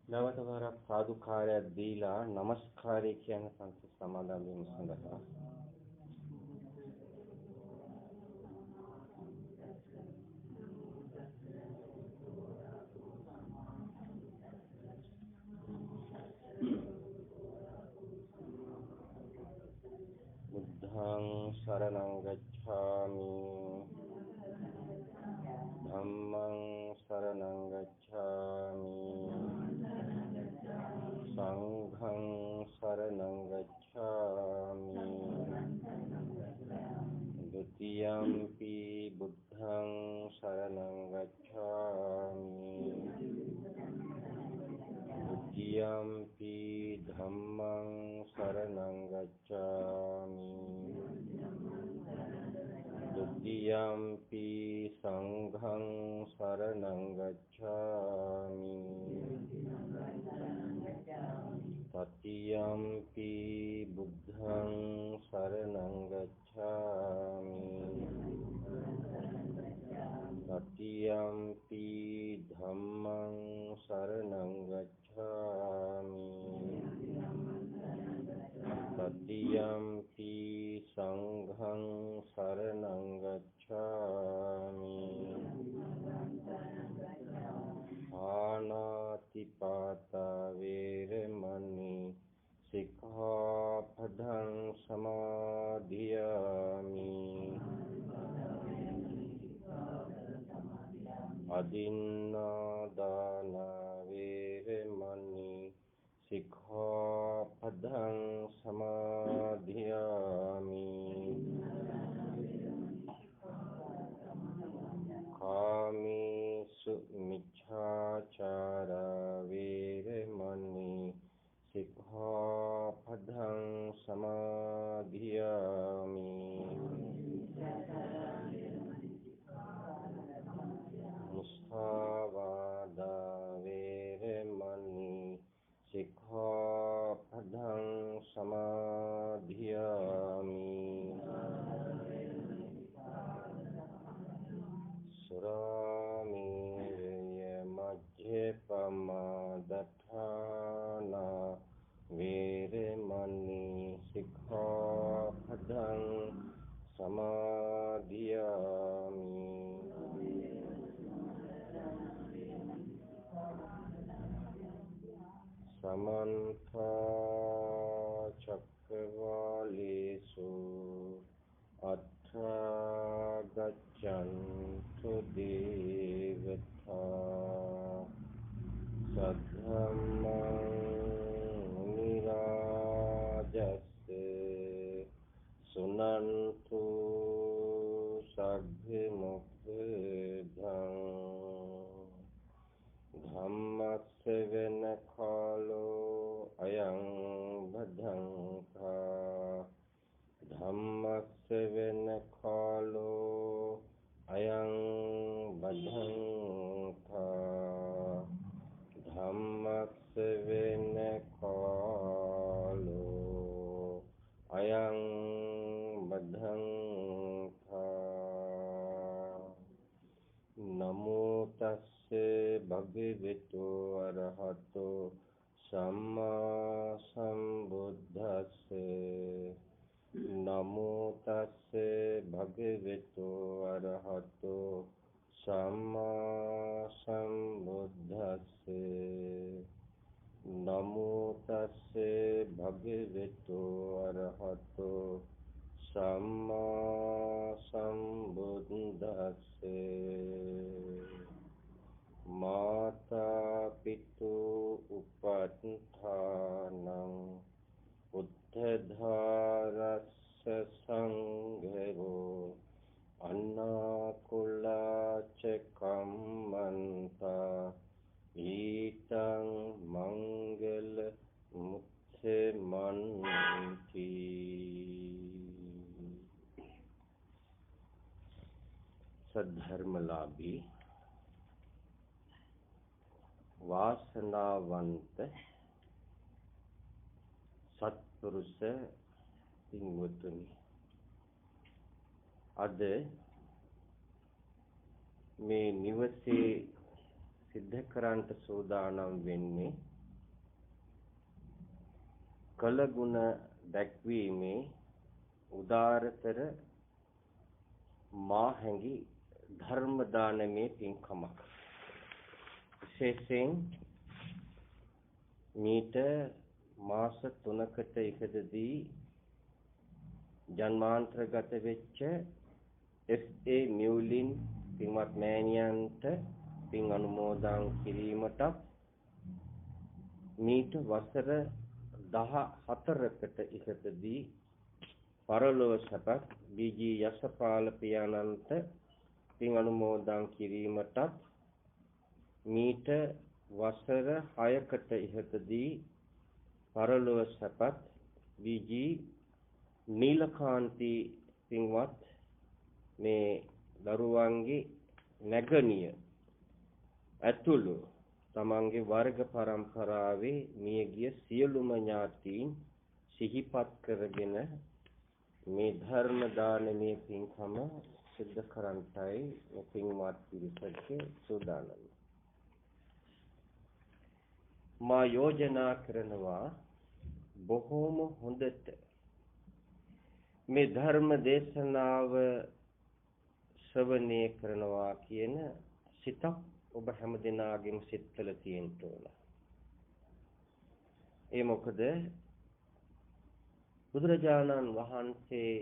නැවත වරක් සාදුකාරයක් දීලා নমස්කාරය කියන සංස සමාදන් වීම සඳහා බුද්ධං शरणं गच्छामि धम्मं शरणं गच्छामि संघं शरणं गच्छामि द्वितीयंपि बुद्धं शरणं गच्छामि तृतीयंपि धम्मं शरणं गच्छामि तृतीयंपि संघं शरणं गच्छामि तृतीयंपि बुद्धं शरणं गच्छामि तृतीयंपि धम्मं शरणं गच्छामि तृतीयंपि संघं शरणं गच्छामि पानातिपाता वेरमणि सिक्खापदं समाधियामि अदिन्नादाना वेरमणि सिक्खापदं समाधियामि कामेषु मिच्छाचारा वेरमणि सिक्खापदं समाधियामि मुसावादा वेरमणि सिक्खापदं समाधियामि सुरामेरय मज्जपमादठाना वेरमणि सिक्खापदं समाधियामि समन्त चक्रवालेषु अत्र गच्छन्तु देवता सद्धम्मं मुनिराजस्य सुनन्तु सद्मुक्तिदं धम्मस्सेवन कालो अयं भद्रंका धम्मस्सेवन कालो अयं भद्रंका धम्मस्सेवन कालो अयं भद्रंका नमो तस्से भगवतो अरहतो सम्मा सम्बुद्धस्से नमो तस्से भगवतो अरहतो सम्मा सम्बुद्धस्से नमो तस्से भगवतो अरहतो सम्मा सम्बुद्धस्से माता पितु उपत्थानं उत्थधारस्य संघो अन्नाकुलाच कम्मन्ता ईतं मंगल मुत्समन्ति सद्धर्मलाभी वासनावंत सत्पुरुष पिंगुतुनि अद මේ නිවසේ විග්‍රහ කරන්නට සූදානම් වෙන්නේ කළ ගුණ දැක්වීමේ උදාරතර මාහැඟි ධර්ම දානමේ පින්කමක්. විශේෂයෙන් මීට මාස 3කට ඉහතදී ජන්මාන්තරගත වෙච්ච S.A. මියුලින් පින්වත් මෑණියන්ට පින් අනුමෝදන් කිරීමට මීට වසර 14කට ඉහතදී පරලොව සැපත් බීජී යසපාල පියාණන්ට පින් අනුමෝදන් කිරීමට මීට වසර 6කට ඉහතදී පරලොව සැපත් බීජී නීලකාන්ති පින්වත් මේ දරුවන්ගේ නැගණිය ඇතුළු තමන්ගේ වර්ග පරම්පරාවේ මියගිය සියලුම ඥාතීන් සිහිපත් කරගෙන මේ ධර්ම දානමේ පින්කම සිද්ධ කරන්ටයි මේ පින්වත් පිරිසගේ සූදානම. මා යෝජනා කරනවා බොහෝම හොඳට මේ ධර්ම දේශනාව ශ්‍රවණය කරනවා කියන සිතක් ඔබ හැම දිනාගෙම සිත්වල තියෙන්න ඕන. ඒ මොකද බුදුරජාණන් වහන්සේ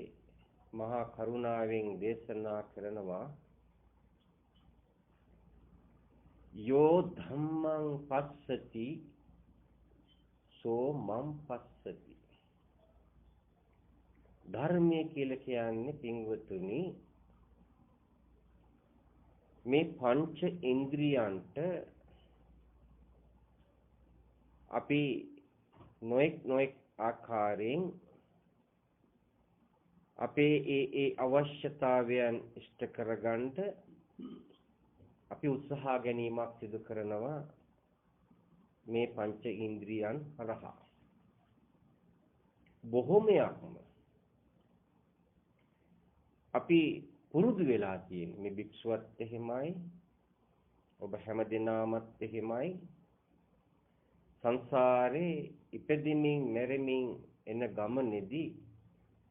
මහා කරුණාවෙන් දේශනා කරනවා යෝ ධම්මං පස්සති සෝ මම් පස්සති. ධර්මයේ කියලා කියන්නේ පින්වතුනි මේ පංච ඉන්ද්‍රියන්ට අපි නොඑක් ආකාරයෙන් අපේ ඒ අවශ්‍යතාවයන් ඉෂ්ට කරගන්න අපි උත්සාහ ගැනීමක් සිදු කරනවා මේ පංච ඉන්ද්‍රියන් හරහා. බොහෝමයක්ම අපි පුරුදු වෙලා තියෙන මේ භික්ෂුවත් එහෙමයි ඔබ හැමදෙනාමත් එහෙමයි සංසාරේ ඉපදෙමින් මැරෙමින් එන ගමනේදී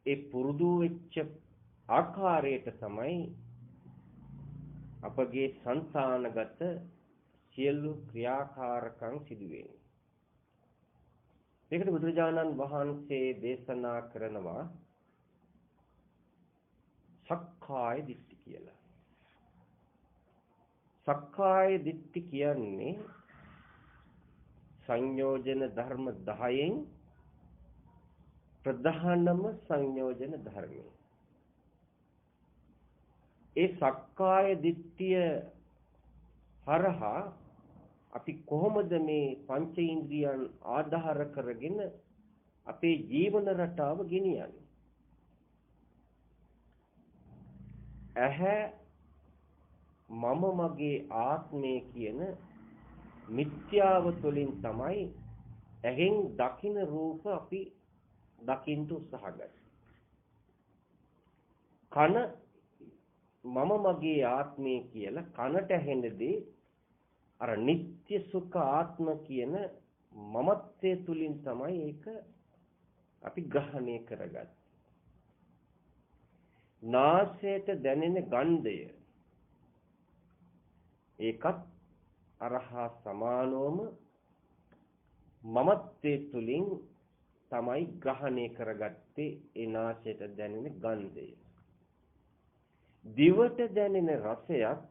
ඒ පුරුදු වෙච්ච ආකාරයට තමයි අපගේ సంతానගත සියලු ක්‍රියාකාරකම් සිදු වෙන්නේ. ඒකට බුදුරජාණන් වහන්සේ දේශනා කරනවා සක්කාය දිට්ඨි කියලා. සක්කාය දිට්ඨි කියන්නේ සංයෝජන ධර්ම 10න් ප්‍රධානම සංයෝජන ධර්මය. ඒ සක්කාය දිට්ඨිය හරහා අපි කොහොමද මේ පංච ඉන්ද්‍රියන් ආධාර කරගෙන අපේ ජීවන රටාව ගෙනියන්නේ? ඇහැ මම මගේ ආත්මය කියන මිත්‍යාව තුළින් තමයි ඇහෙන් දකින රූප අපි දකින්න උත්සාහ ගන්නේ. කන මම මගේ ආත්මය කියලා කනට ඇහෙනදී අර නিত্য සුඛ ආත්ම කියන මමත්වයේ තුලින් තමයි ඒක අපි ග්‍රහණය කරගන්නේ. නාසයට දැනෙන ගන්ධය ඒකත් අරහා සමානවම මමත්වයේ තුලින් තමයි ග්‍රහණය කරගත්තේ ඒ නාසයට දැනෙන ගන්ධය. දිවට දැනෙන රසයත්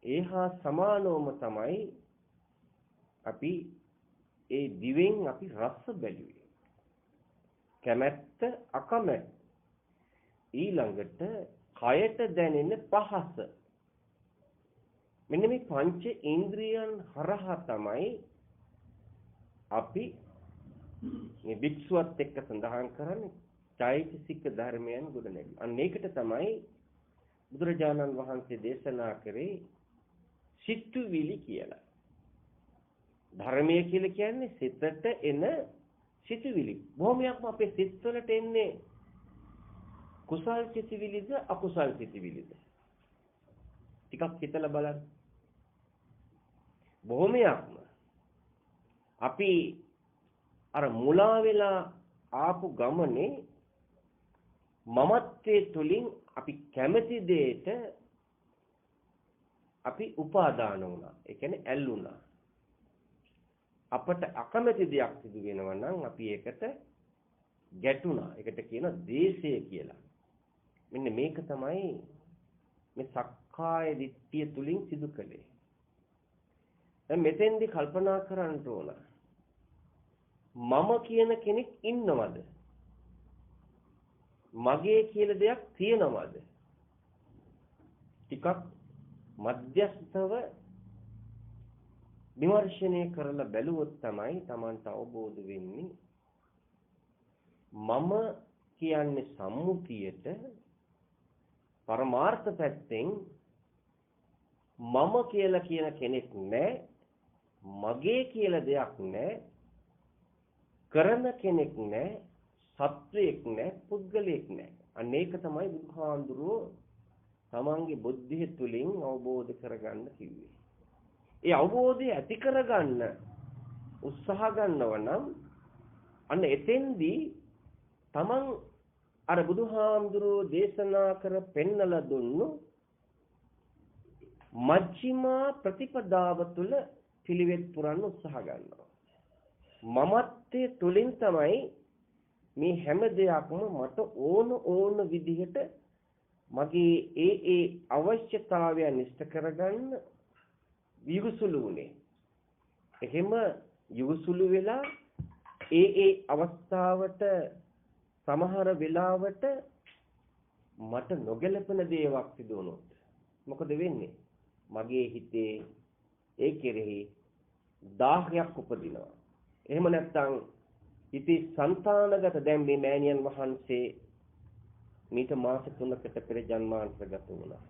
ඒහා සමානවම තමයි අපි ඒ දිවෙන් අපි රස බැලුවේ. කැමැත්ත අකමැත්ත. ඊළඟට කයට දැනෙන පහස. මෙන්න මේ පංච ඉන්ද්‍රියන් හරහා තමයි අපි මේ භික්ෂුවත් එක්ක සඳහන් කරන්නේ චෛතසික ධර්මයන් ගොඩනැගීම. අන්න ඒකට තමයි බුදුරජාණන් වහන්සේ දේශනා කරේ සිතුවිලි කියලා. ධර්මය කියලා කියන්නේ සිතට එන සිතුවිලි. බොහොමයක්ම අපේ සිත්වලට එන්නේ කුසල් සිතුවිලිද අකුසල් සිතුවිලිද? ටිකක් හිතලා බලන්න. බොහොමයක්ම අපි අර මුලා වෙලා ආපු ගමනේ මමත්වයේ තුලින් අපි කැමති දෙයට අපි උපාදාන වුණා. ඒ කියන්නේ ඇල්ලුණා. අපට අකමැති දෙයක් සිදු වෙනවා නම් අපි ඒකට ගැටුණා. ඒකට කියන ද්වේෂය කියලා. මෙන්න මේක තමයි මේ සක්කාය දිට්ඨිය තුලින් සිදු කළේ. දැන් මෙතෙන්දි කල්පනා කරන්න ඕන. මම කියන කෙනෙක් ඉන්නවද? මගේ කියලා දෙයක් තියෙනවද? ටිකක් මධ්‍යස්ථව විමර්ශනය කරලා බැලුවොත් තමයි Tamanට අවබෝධ වෙන්නේ මම කියන්නේ සම්මුතියට පරමාර්ථ පැත්තෙන් මම කියලා කියන කෙනෙක් නැහැ, මගේ කියලා දෙයක් නැහැ, කරන කෙනෙක් නැහැ, සත්වයක් නැහැ, පුද්ගලයෙක් නැහැ. අන්න ඒක තමයි බුදුහාඳුරෝ තමන්ගේ බුද්ධිය තුලින් අවබෝධ කරගන්න කිව්වේ. ඒ අවබෝධය ඇති කරගන්න උත්සාහ ගන්නව නම් අන්න එතෙන්දී තමන් අර බුදුහාඳුරෝ දේශනා කර පෙන්නලා දුන්නු මජ්ක්‍ධිමා ප්‍රතිපදාව තුළ පිළිවෙත් පුරන්න උත්සාහ ගන්නවා. මමත්වයේ තුලින් තමයි මේ හැම දෙයක්ම මට ඕන විදිහට මගේ ඒ අවශ්‍යතාවයන් ඉෂ්ට කරගන්න යොගසුළු උනේ. එහෙම යොගසුළු වෙලා ඒ අවස්ථාවට සමහර වෙලාවට මට නොගැලපෙන දේවල් සිදු වුණොත් මොකද වෙන්නේ? මගේ හිතේ ඒ කෙරෙහි දාහයක් උපදිනවා. එහෙම නැත්නම් ඉති సంతానගත දැන් මේ මෑණියන් වහන්සේ මීට මාස 3කට පෙර ජන්මාන්තරගත වුණා.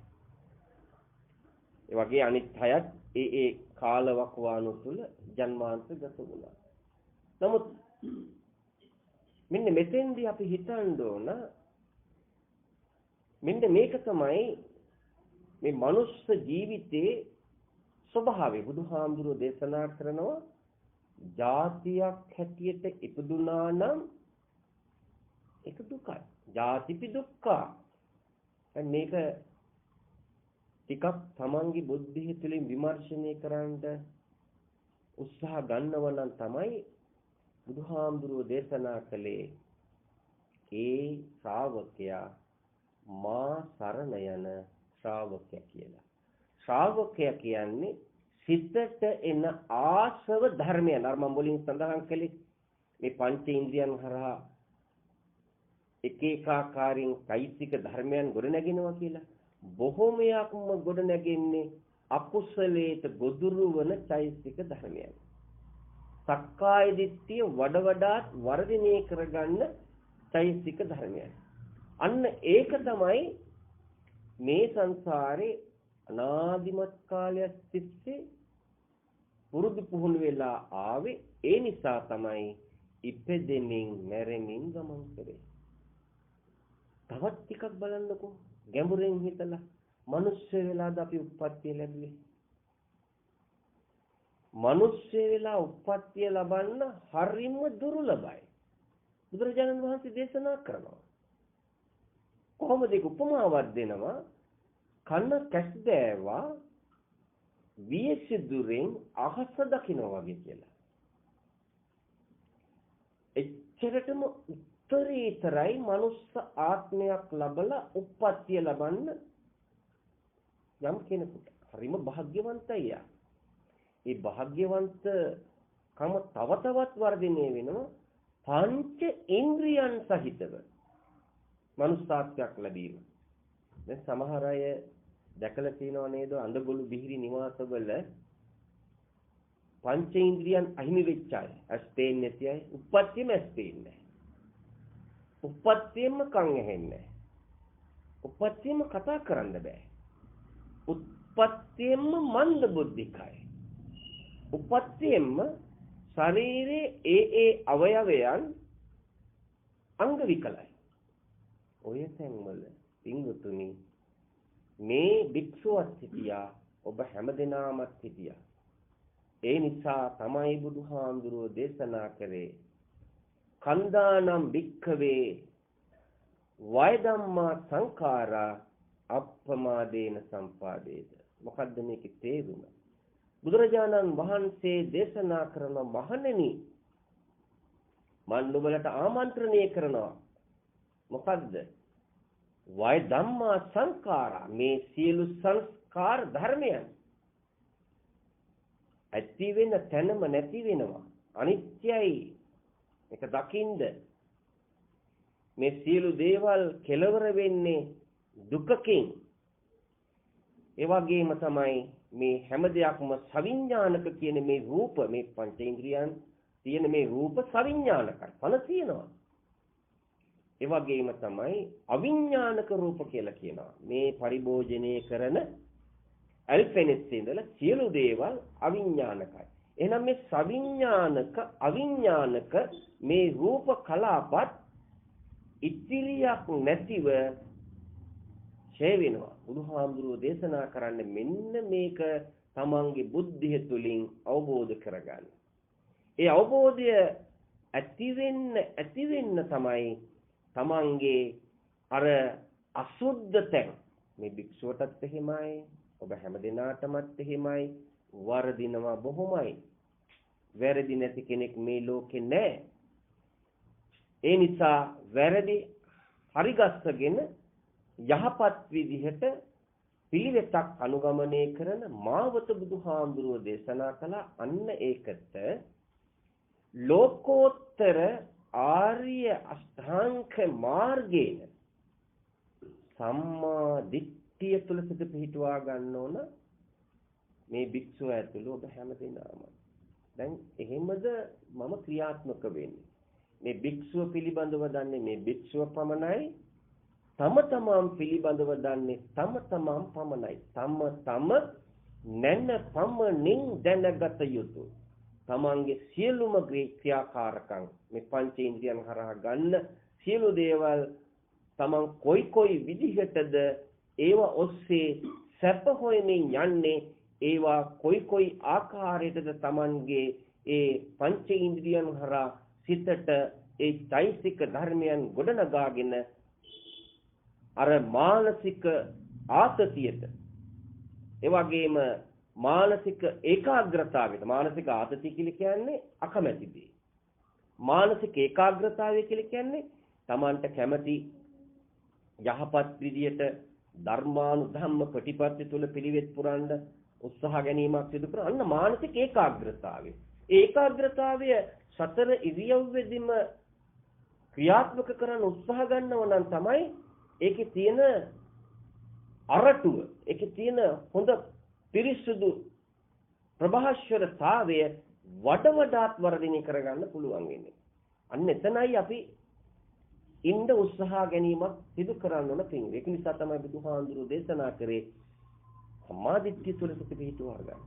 ඒ වගේ අනිත් අයත් ඒ කාලවකවානු තුල ජන්මාන්තරගත වුණා. නමුත් මෙන්න මෙතෙන්දී අපි හිතන්න ඕන මෙන්න මේක තමයි මේ මනුස්ස ජීවිතයේ ස්වභාවය. බුදුහාමුදුරුවෝ දේශනා කරනවා ජාතියක් හැටියට ඉපදුනා නම් ඒක දුකයි. ජාතිපි දුක්ඛා. මේක ටිකක් තමන්ගේ බුද්ධිය තුළින් විමර්ශනය කරන්න උත්සාහ ගන්නව නම් තමයි බුදුහාමුදුරුවෝ දේශනා කළේ ඒ ශ්‍රාවකයා මා සරණ යන ශ්‍රාවකයා කියලා. ශ්‍රාවකයා කියන්නේ සිතට එන ආසව ධර්මයන්. අර මම මුලින් සඳහන් කළේ මේ පංච ඉන්ද්‍රියන් හරහා එක ආකාරයෙන් චෛතසික ධර්මයන් ගොඩනැගෙනවා කියලා. බොහෝමයක්ම ගොඩනැගෙන්නේ අකුසලයට ගොදුරු වන චෛතසික ධර්මයන්. සක්කාය දිට්ඨිය වඩාත් වර්ධනය කරගන්න චෛතසික ධර්මයන්. අන්න ඒක තමයි මේ සංසාරේ අනාදිමත් කාලයක් තිස්සේ පුරුදු පුහුණු වෙලා ආවේ. ඒ නිසා තමයි ඉපදෙමින් මැරෙමින් ගමන් කරේ. තවත් ටිකක් බලන්නකෝ ගැඹුරෙන් හිතලා. මිනිස්සු වෙලාද අපි උප්පත්තිය ලැබුවේ? මිනිස්සු වෙලා උප්පත්තිය ලබන්න හරිම දුර්ලභයි. බුදුරජාණන් වහන්සේ දේශනා කරනවා. කොහොමද ඒක උපමාවක් දෙනවා? කන්න කැස් දෑවා වියසිදුරෙන් අහස දකිනවා වගේ කියලා. එච්චරටම උත්තරීතරයි මනුස්ස ආත්මයක් ලබලා උප්පත්තිය ලබන්න යම් කෙනෙකුට. හරිම භාග්‍යවන්තයි. ඒ භාග්‍යවන්ත කම තව තවත් වර්ධනය වෙනවා පංච ඉන්ද්‍රියන් සහිතව මනුස්සාත්වයක් ලැබීම. දැන් සමහර අය දැකලා තියෙනව නේද අඳගොළු බිහිරි නිවාසවල පංච ඉන්ද්‍රියන් අහිමි වෙච්ච අය. ඇස් පේන්නේ නැති අය උප්පත්තියම ඇස් පේන්නේ නැහැ. උප්පත්තියම කන් ඇහෙන්නේ නැහැ. උප්පත්තියම කතා කරන්න බෑ. උප්පත්තියම මන්ද බුද්ධිකයි. උප්පත්තියම ශරීරයේ ඒ අවයවයන් අංග විකලයි. ඔය තැන්වල පින්වතුනි මේ භික්ෂුවක් සිටියා, ඔබ හැමදෙනාමත් සිටියා. ඒ නිසා තමයි බුදුහාමුදුරුවෝ දේශනා කරේ කන්දානම් භික්ඛවේ වය ධම්මා සංඛාරා අප්පමාදේන සම්පාදේද. මොකද්ද මේකේ තේරුම? බුදුරජාණන් වහන්සේ දේශනා කරන මහණෙනි මන් නුඹලට ආමන්ත්‍රණය කරනවා. මොකද්ද? වය ධම්මා සංඛාරා, මේ සියලු සංස්කාර ධර්මයන් ඇති වෙන තැනම නැති වෙනවා, අනිත්‍යයි. ඒක දකින්ද මේ සියලු දේවල් කෙලවර වෙන්නේ දුකකින්. ඒ වගේම තමයි මේ හැම දෙයක්ම සවිඥානික කියන මේ රූප, මේ පංචේන්ද්‍රියන් තියෙන මේ රූප සවිඥානිකයි, ඵල තියෙනවා. ඒ වගේම තමයි අවිඥානික රූප කියලා කියනවා. මේ පරිභෝජනය කරන ඇල්පෙනෙස් ඉඳලා සියලු දේවල් අවිඥානිකයි. එහෙනම් මේ සවිඥානික අවිඥානික මේ රූප කලාපත් ඉතිරියක් නැතිව ඡේ වෙනවා. බුදුහාමුදුරුවෝ දේශනා කරන්නේ මෙන්න මේක තමන්ගේ බුද්ධිය තුලින් අවබෝධ කරගන්න. ඒ අවබෝධය ඇති වෙන්න තමයි තමන්ගේ අර අසුද්ධ තැන්, මේ භික්ෂුවටත් එහෙමයි, ඔබ හැම දිනාටමත් එහෙමයි, වරදිනවා බොහොමයි. වැරදි නැති කෙනෙක් මේ ලෝකේ නැහැ. ඒ නිසා වැරදි හරිගස්සගෙන යහපත් විදිහට පිළිවෙතක් අනුගමනය කරන මාවත බුදුහාමුදුරුවෝ දේශනා කළ අන්න ඒකට ලෝකෝත්තර ආර්ය අෂ්ටාංග මාර්ගයේ සම්මා දිට්ඨිය තුල සිට පිහිටුවා ගන්න ඕන මේ භික්ෂුව ඇතුළු ඔබ හැම දිනම. දැන් එහෙමද මම ක්‍රියාත්මක වෙන්නේ? මේ භික්ෂුව පිළිබඳව දන්නේ මේ භික්ෂුව පමණයි. තම තමන් පිළිබඳව දන්නේ තම තමන් පමණයි. තම නැන පමණින් දැනගත යුතු තමන්ගේ සියලුම ක්‍රියාකාරකම්, මේ පංචේන්ද්‍රියන් හරහා ගන්න සියලු දේවල් තමන් කොයි විදිහටද ඒවා ඔස්සේ සැප හොයමින් යන්නේ, ඒවා කොයි ආකාරයටද තමන්ගේ ඒ පංචේන්ද්‍රියන් හරහා සිතට ඒ චෛසික ධර්මයන් ගොඩනගාගෙන අර මානසික ආතතියට, ඒ වගේම මානසික ඒකාග්‍රතාවයට, මානසික ආතතිය කියලා කියන්නේ අකමැති දේ. මානසික ඒකාග්‍රතාවය කියලා කියන්නේ Tamanට කැමැති යහපත් විදියට ධර්මානුධම්ම ප්‍රතිපත්ති තුල පිළිවෙත් පුරන්න උත්සාහ ගැනීමක් සිදු කරන අන්න මානසික ඒකාග්‍රතාවය. ඒ ඒකාග්‍රතාවය සතර ඉරියව්වෙදිම ක්‍රියාත්මක කරන්න උත්සාහ ගන්නව නම් තමයි ඒකේ තියෙන අරටුව, ඒකේ තියෙන හොඳ පිරිසුදු ප්‍රභාෂරතාවය වඩාත් වර්ධනය කරගන්න පුළුවන් වෙන්නේ. අන්න එතනයි අපි ඉන්න උත්සාහ ගැනීමක් සිදු කරන්න ඕන පින්. ඒක නිසා තමයි බුදුහාඳුරු දේශනා කරේ සම්මාදිට්ඨිය තුළ සිට පිහිටුවා ගන්න.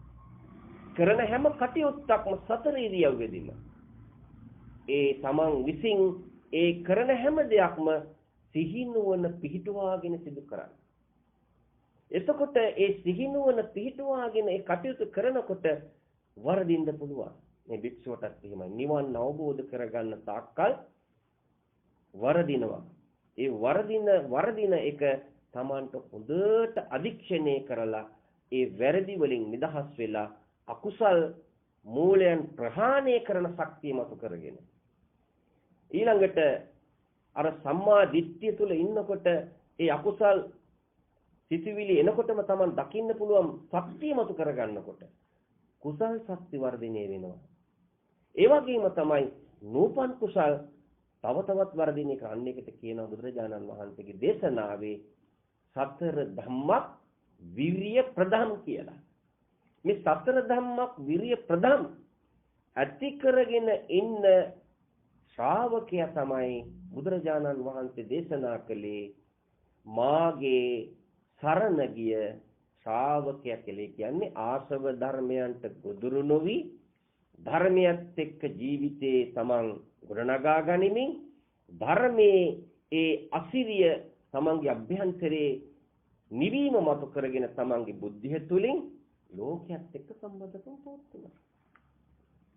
කරන හැම කටයුත්තක්ම සතර ඉරියව්වෙදීම ඒ තමන් විසින් ඒ කරන හැම දෙයක්ම සිහිනුවන පිහිටුවාගෙන සිදු කරන්න. එතකොට ඒ සිහිනුවන පිහිටුවාගෙන ඒ කටයුතු කරනකොට වරදින්න පුළුවන්. මේ භික්ෂුවටත් එහෙමයි. නිවන් අවබෝධ කරගන්න තාක්කල් වරදිනවා. ඒ වරදින එක තමන්ට හොඳට අධික්ෂණය කරලා ඒ වැරදි වලින් නිදහස් වෙලා අකුසල් මූලයන් ප්‍රහාණය කරන ශක්තිය මතු කරගෙන ඊළඟට අර සම්මා දිට්ඨිය තුල ඉන්නකොට ඒ අකුසල් සිතිවිලි එනකොටම තමන් දකින්න පුළුවන් ශක්තිය මතු කරගන්නකොට කුසල් ශක්ති වර්ධනය වෙනවා. ඒ වගේම තමයි නූපන් කුසල් තව තවත් වර්ධනය කරන්න එකට කියනවා බුදුරජාණන් වහන්සේගේ දේශනාවේ සතර ධම්මක් විරිය ප්‍රධම් කියලා. මේ සතර ධම්මක් විරිය ප්‍රධම් ඇති කරගෙන ඉන්න ශ්‍රාවකයා තමයි බුදුරජාණන් වහන්සේ දේශනා කළේ මාගේ සරණ ගිය ශ්‍රාවකයා කියලා. කියන්නේ ආසව ධර්මයන්ට ගොදුරු නොවි ධර්මයත් එක්ක ජීවිතේ තමන් ගොඩනගා ගනිමින් ධර්මයේ ඒ අසිරිය තමන්ගේ අභ්‍යන්තරේ නිවීම මත කරගෙන තමන්ගේ බුද්ධිය තුලින් ලෝකයක් එක්ක සම්බන්ධකම් පවත්වනවා.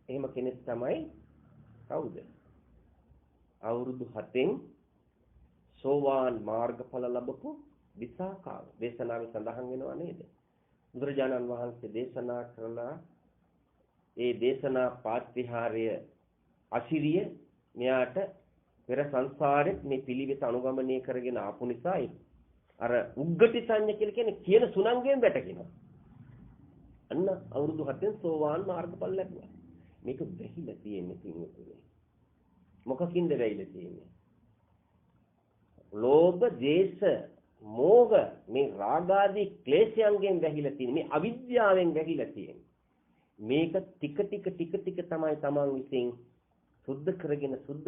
එහෙම කෙනෙක් තමයි කවුද? අවුරුදු 7න් සෝවාන් මාර්ගඵල ලැබපු විසාකාව. දේශනාවේ සඳහන් වෙනවා නේද? බුදුරජාණන් වහන්සේ දේශනා කරලා ඒ දේශනා පාත්‍විහාරය අශිරිය මෙයාට පෙර සංසාරෙත් මේ පිළිවෙත අනුගමනය කරගෙන ආපු නිසා අර උග්ගටි සංඥ කියලා කියන්නේ කියන සුණංගයෙන් වැටෙනවා. අන්න අවුරුදු 7න් සෝවාන් මාර්ගඵල ලැබුවා. මේක වෙහිලා තියෙන්නේ පින්වතුනි. මොකකින්ද වෙහිලා තියෙන්නේ? ලෝභ, ද්වේෂ, මෝහ මේ රාගාදී ක්ලේශයන්ගෙන් වැහිලා තියෙන්නේ. මේ අවිද්‍යාවෙන් වැහිලා තියෙන්නේ. මේක ටික ටික තමයි තමන් විසින් සුද්ධ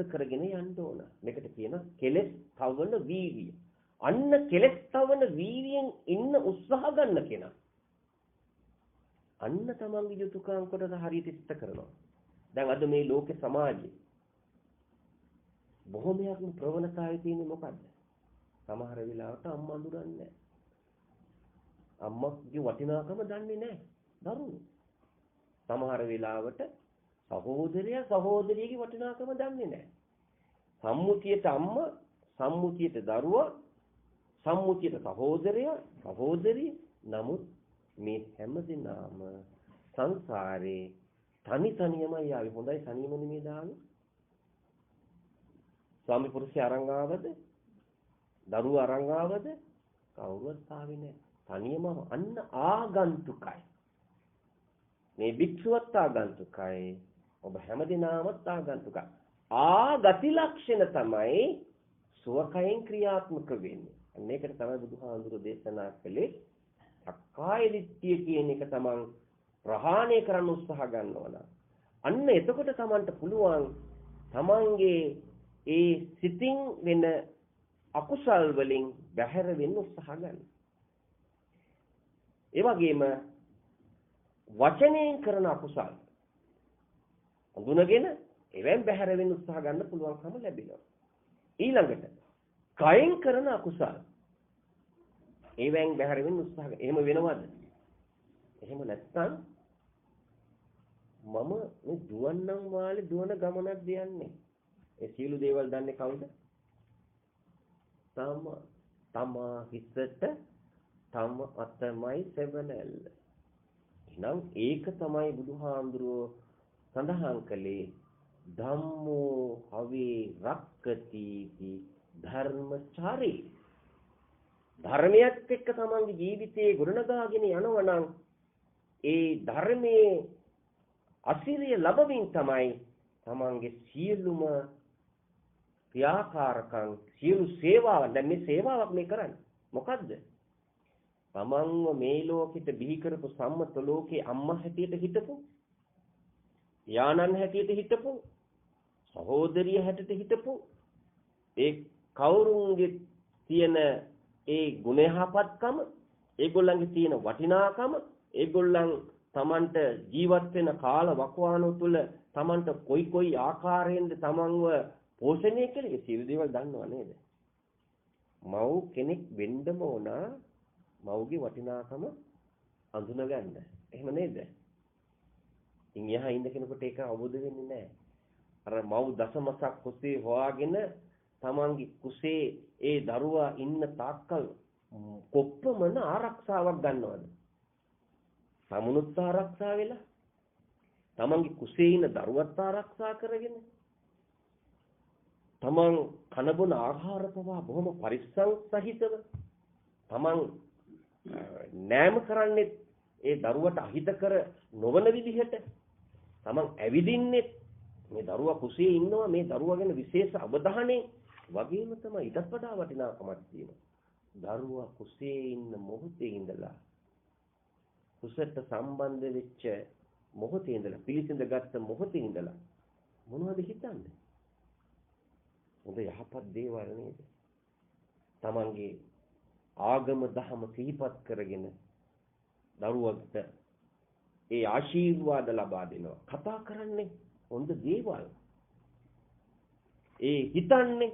කරගෙන යන්න ඕන. මේකට කියන කෙලෙස් තවන වීර්යය. අන්න කෙලෙස් තවන වීර්යයෙන් ඉන්න උත්සාහ ගන්න කෙනා. අන්න තමන්ගේ යුතුයකම් කොටස හරියට ඉෂ්ට කරනවා. දැන් අද මේ ලෝකේ සමාජයේ බොහොමයක්ම ප්‍රවණතාවය තියෙන්නේ මොකද්ද? සමහර වෙලාවට අම්මා අඳුරන්නේ නැහැ. අම්මාගේ වටිනාකම දන්නේ නැහැ දරුවෝ. සමහර වෙලාවට සහෝදරියගේ වටිනාකම දන්නේ නැහැ. සම්මුතියට අම්මා, සම්මුතියට දරුවා, සම්මුතියට සහෝදරිය. නමුත් මේ හැමදෙනාම සංසාරේ තනියමයි ආවේ. හොඳයි තනියමනේ මේ දාන්නේ. ස්වාමි පුරුෂය අරන් ආවද? දරුවා අරන් ආවද? කවුරුවත් ආවේ නැහැ. තනියම අන්න ආගන්තුකයි. මේ භික්ෂුවත් ආගන්තුකයි. ඔබ හැමදෙනාමත් ආගන්තුකයි. ආගති ලක්ෂණ තමයි සුවකයෙන් ක්‍රියාත්මක වෙන්නේ. අන්න ඒකට තමයි බුදුහාමුදුරෝ දේශනා කළේ සක්කාය දිට්ඨිය කියන එක තමන් ප්‍රහාණය කරන්න උත්සාහ ගන්නවා. අන්න එතකොට තමන්ට පුළුවන් තමන්ගේ ඒ සිතින් වෙන අකුසල් වලින් බැහැර වෙන්න උත්සාහ ගන්න. ඒ වගේම වචනයෙන් කරන අකුසල් හඳුනගෙන ඒවෙන් බැහැර වෙන්න උත්සාහ ගන්න පුළුවන්කම ලැබෙනවා. ඊළඟට කයෙන් කරන අකුසල් ඒවෙන් බැහැර වෙන්න උත්සාහ ගන්න. එහෙම වෙනවද? එහෙම නැත්නම් මම මේ දුවන්නම් වාලේ දුවන ගමනක් දියන්නේ. ඒ සියලු දේවල් දන්නේ කවුද? තමා හිතට තම අතමයි සෙවණැල්ල. එහෙනම් ඒක තමයි බුදුහාමුදුරුවෝ සඳහන් කළේ ධම්මෝ හවේ රක්කති ධර්මචාරී. ධර්මයක් එක්ක තමන්ගේ ජීවිතේ ගොඩනගාගෙන යනවනම් ඒ ධර්මයේ අසිරිය ලැබමින් තමයි තමන්ගේ සියලුම ක්‍රියාකාරකම් සියලු සේවාවන් දැන් මේ සේවාවක් මේ කරන්නේ මොකද්ද? තමන්ව මේ ලෝකෙට බිහි කරපු සම්මත ලෝකේ අම්මා හැටියට හිටපු යානන් හැටියට හිටපු සහෝදරිය හැටියට හිටපු ඒ කවුරුන්ගේ තියෙන ඒ ගුණයහපත්කම ඒගොල්ලන්ගේ තියෙන වටිනාකම ඒගොල්ලන් තමන්ට ජීවත් වෙන කාල වකවානුව තුළ තමන්ට කොයි ආකාරයෙන්ද තමන්ව පෝෂණය කළේ ඒ සියලු දේවල් දන්නව නේද? මව් කෙනෙක් වෙන්නම ඕන මව්ගේ වටිනාකම අඳුනගන්න. එහෙම නේද? ඉන් යහා ඉන්න කෙනෙකුට ඒක අවබෝධ වෙන්නේ නැහැ. අර මව් දසමසක් කුසේ හොයාගෙන තමන්ගේ කුසේ ඒ දරුවා ඉන්න තාක්කල් කොප්පමන ආරක්ෂාවක් ගන්නවද? සමුනුත් ආරක්ෂා වෙලා තමන්ගේ කුසේ ඉන්න දරුවත් ආරක්ෂා කරගෙන තමන් කන බොන ආහාර පවා බොහොම පරිස්සම් සහිතව තමන් නෑම කරන්නේ ඒ දරුවට අහිත කර නොවන විදිහට තමන් ඇවිදින්නේ මේ දරුවා කුසේ ඉන්නවා මේ දරුවා ගැන විශේෂ අවධානයෙන් වගේම තමයි ඊටත් වඩා වටිනාකමක් තියෙනවා දරුවා කුසේ ඉන්න මොහොතේ ඉඳලා කුසට සම්බන්ධ වෙච්ච මොහොතේ ඉඳලා පිළිසිඳ ගත්ත මොහොතේ ඉඳලා මොනවද හිතන්නේ? හොඳ යහපත් දේවල් නේද? තමන්ගේ ආගම දහම සිහිපත් කරගෙන දරුවන්ට ඒ ආශිර්වාද ලබා දෙනවා. කතා කරන්නේ හොඳ දේවල්. ඒ හිතන්නේ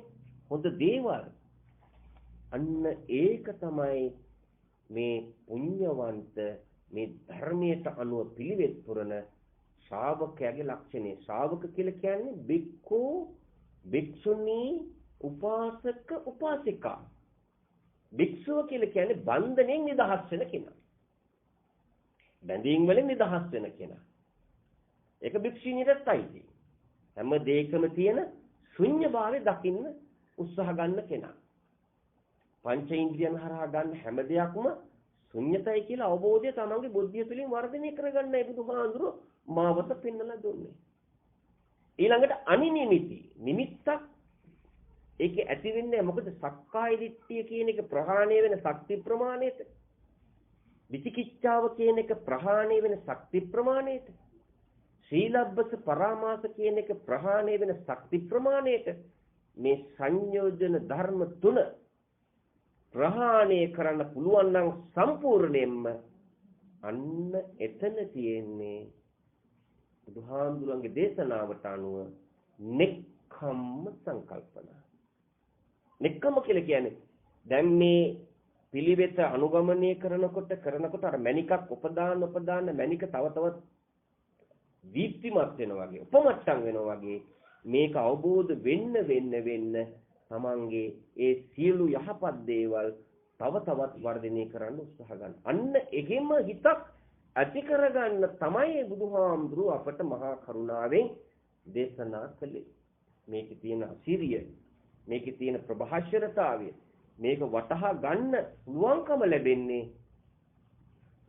හොඳ දේවල්. අන්න ඒක තමයි මේ පුණ්‍යවන්ත මේ ධර්මයට අනුව පිළිවෙත් පුරන ශ්‍රාවකයාගේ ලක්ෂණය. ශ්‍රාවක කියලා කියන්නේ බික්ඛු, භික්ෂුණී, උපාසක, උපාසිකා. භික්ෂුව කියලා කියන්නේ බන්ධනෙන් නිදහස් වෙන කෙනා. බැඳීම් වලින් නිදහස් වෙන කෙනා. ඒක භික්ෂුණියටත් අයිති. හැම දෙයකම තියෙන ශුන්‍යභාවය දකින්න උත්සාහ ගන්න කෙනා. පංච ඉන්ද්‍රියන් හරහා ගන්න හැම දෙයක්ම ශුන්‍යතයි කියලා අවබෝධය තමන්ගේ බුද්ධිය තුළින් වර්ධනය කරගන්නයි බුදුහාඳුරෝ මාවත පෙන්වලා දුන්නේ. ඊළඟට අනිනිමිති නිමිත්තක් ඒකේ ඇති වෙන්නේ මොකද? සක්කාය දිට්ඨිය කියන එක ප්‍රහාණය වෙන ශක්ති ප්‍රමාණයට, විචිකිච්ඡාව කියන එක ප්‍රහාණය වෙන ශක්ති ප්‍රමාණයට, සීලබ්බස පරාමාස කියන එක ප්‍රහාණය වෙන ශක්ති ප්‍රමාණයට මේ සංයෝජන ධර්ම තුන ප්‍රහාණය කරන්න පුළුවන් නම් සම්පූර්ණයෙන්ම අන්න එතන තියෙන්නේ බුදුහාමුදුරන්ගේ දේශනාවට අනුව නෙක්ඛම්ම සංකල්පනා. නෙක්ඛම්ම කියලා කියන්නේ දැන් මේ පිළිවෙත අනුගමනය කරනකොට අර මණිකක් උපදාන මණික තව තවත් දීප්තිමත් වෙනවා වගේ උපමට්ටම් වෙනවා වගේ මේක අවබෝධ වෙන්න තමන්ගේ ඒ සියලු යහපත් දේවල් තව තවත් වර්ධනය කරන්න උත්සාහ ගන්න. අන්න එකෙම හිතක් ඇති කරගන්න තමයි බුදුහාමුදුරුව අපට මහා කරුණාවෙන් දේශනා කළේ. මේකේ තියෙන අසිරිය, මේකේ තියෙන ප්‍රභාෂරතාවය, මේක වටහා ගන්න පුළුවන්කම ලැබෙන්නේ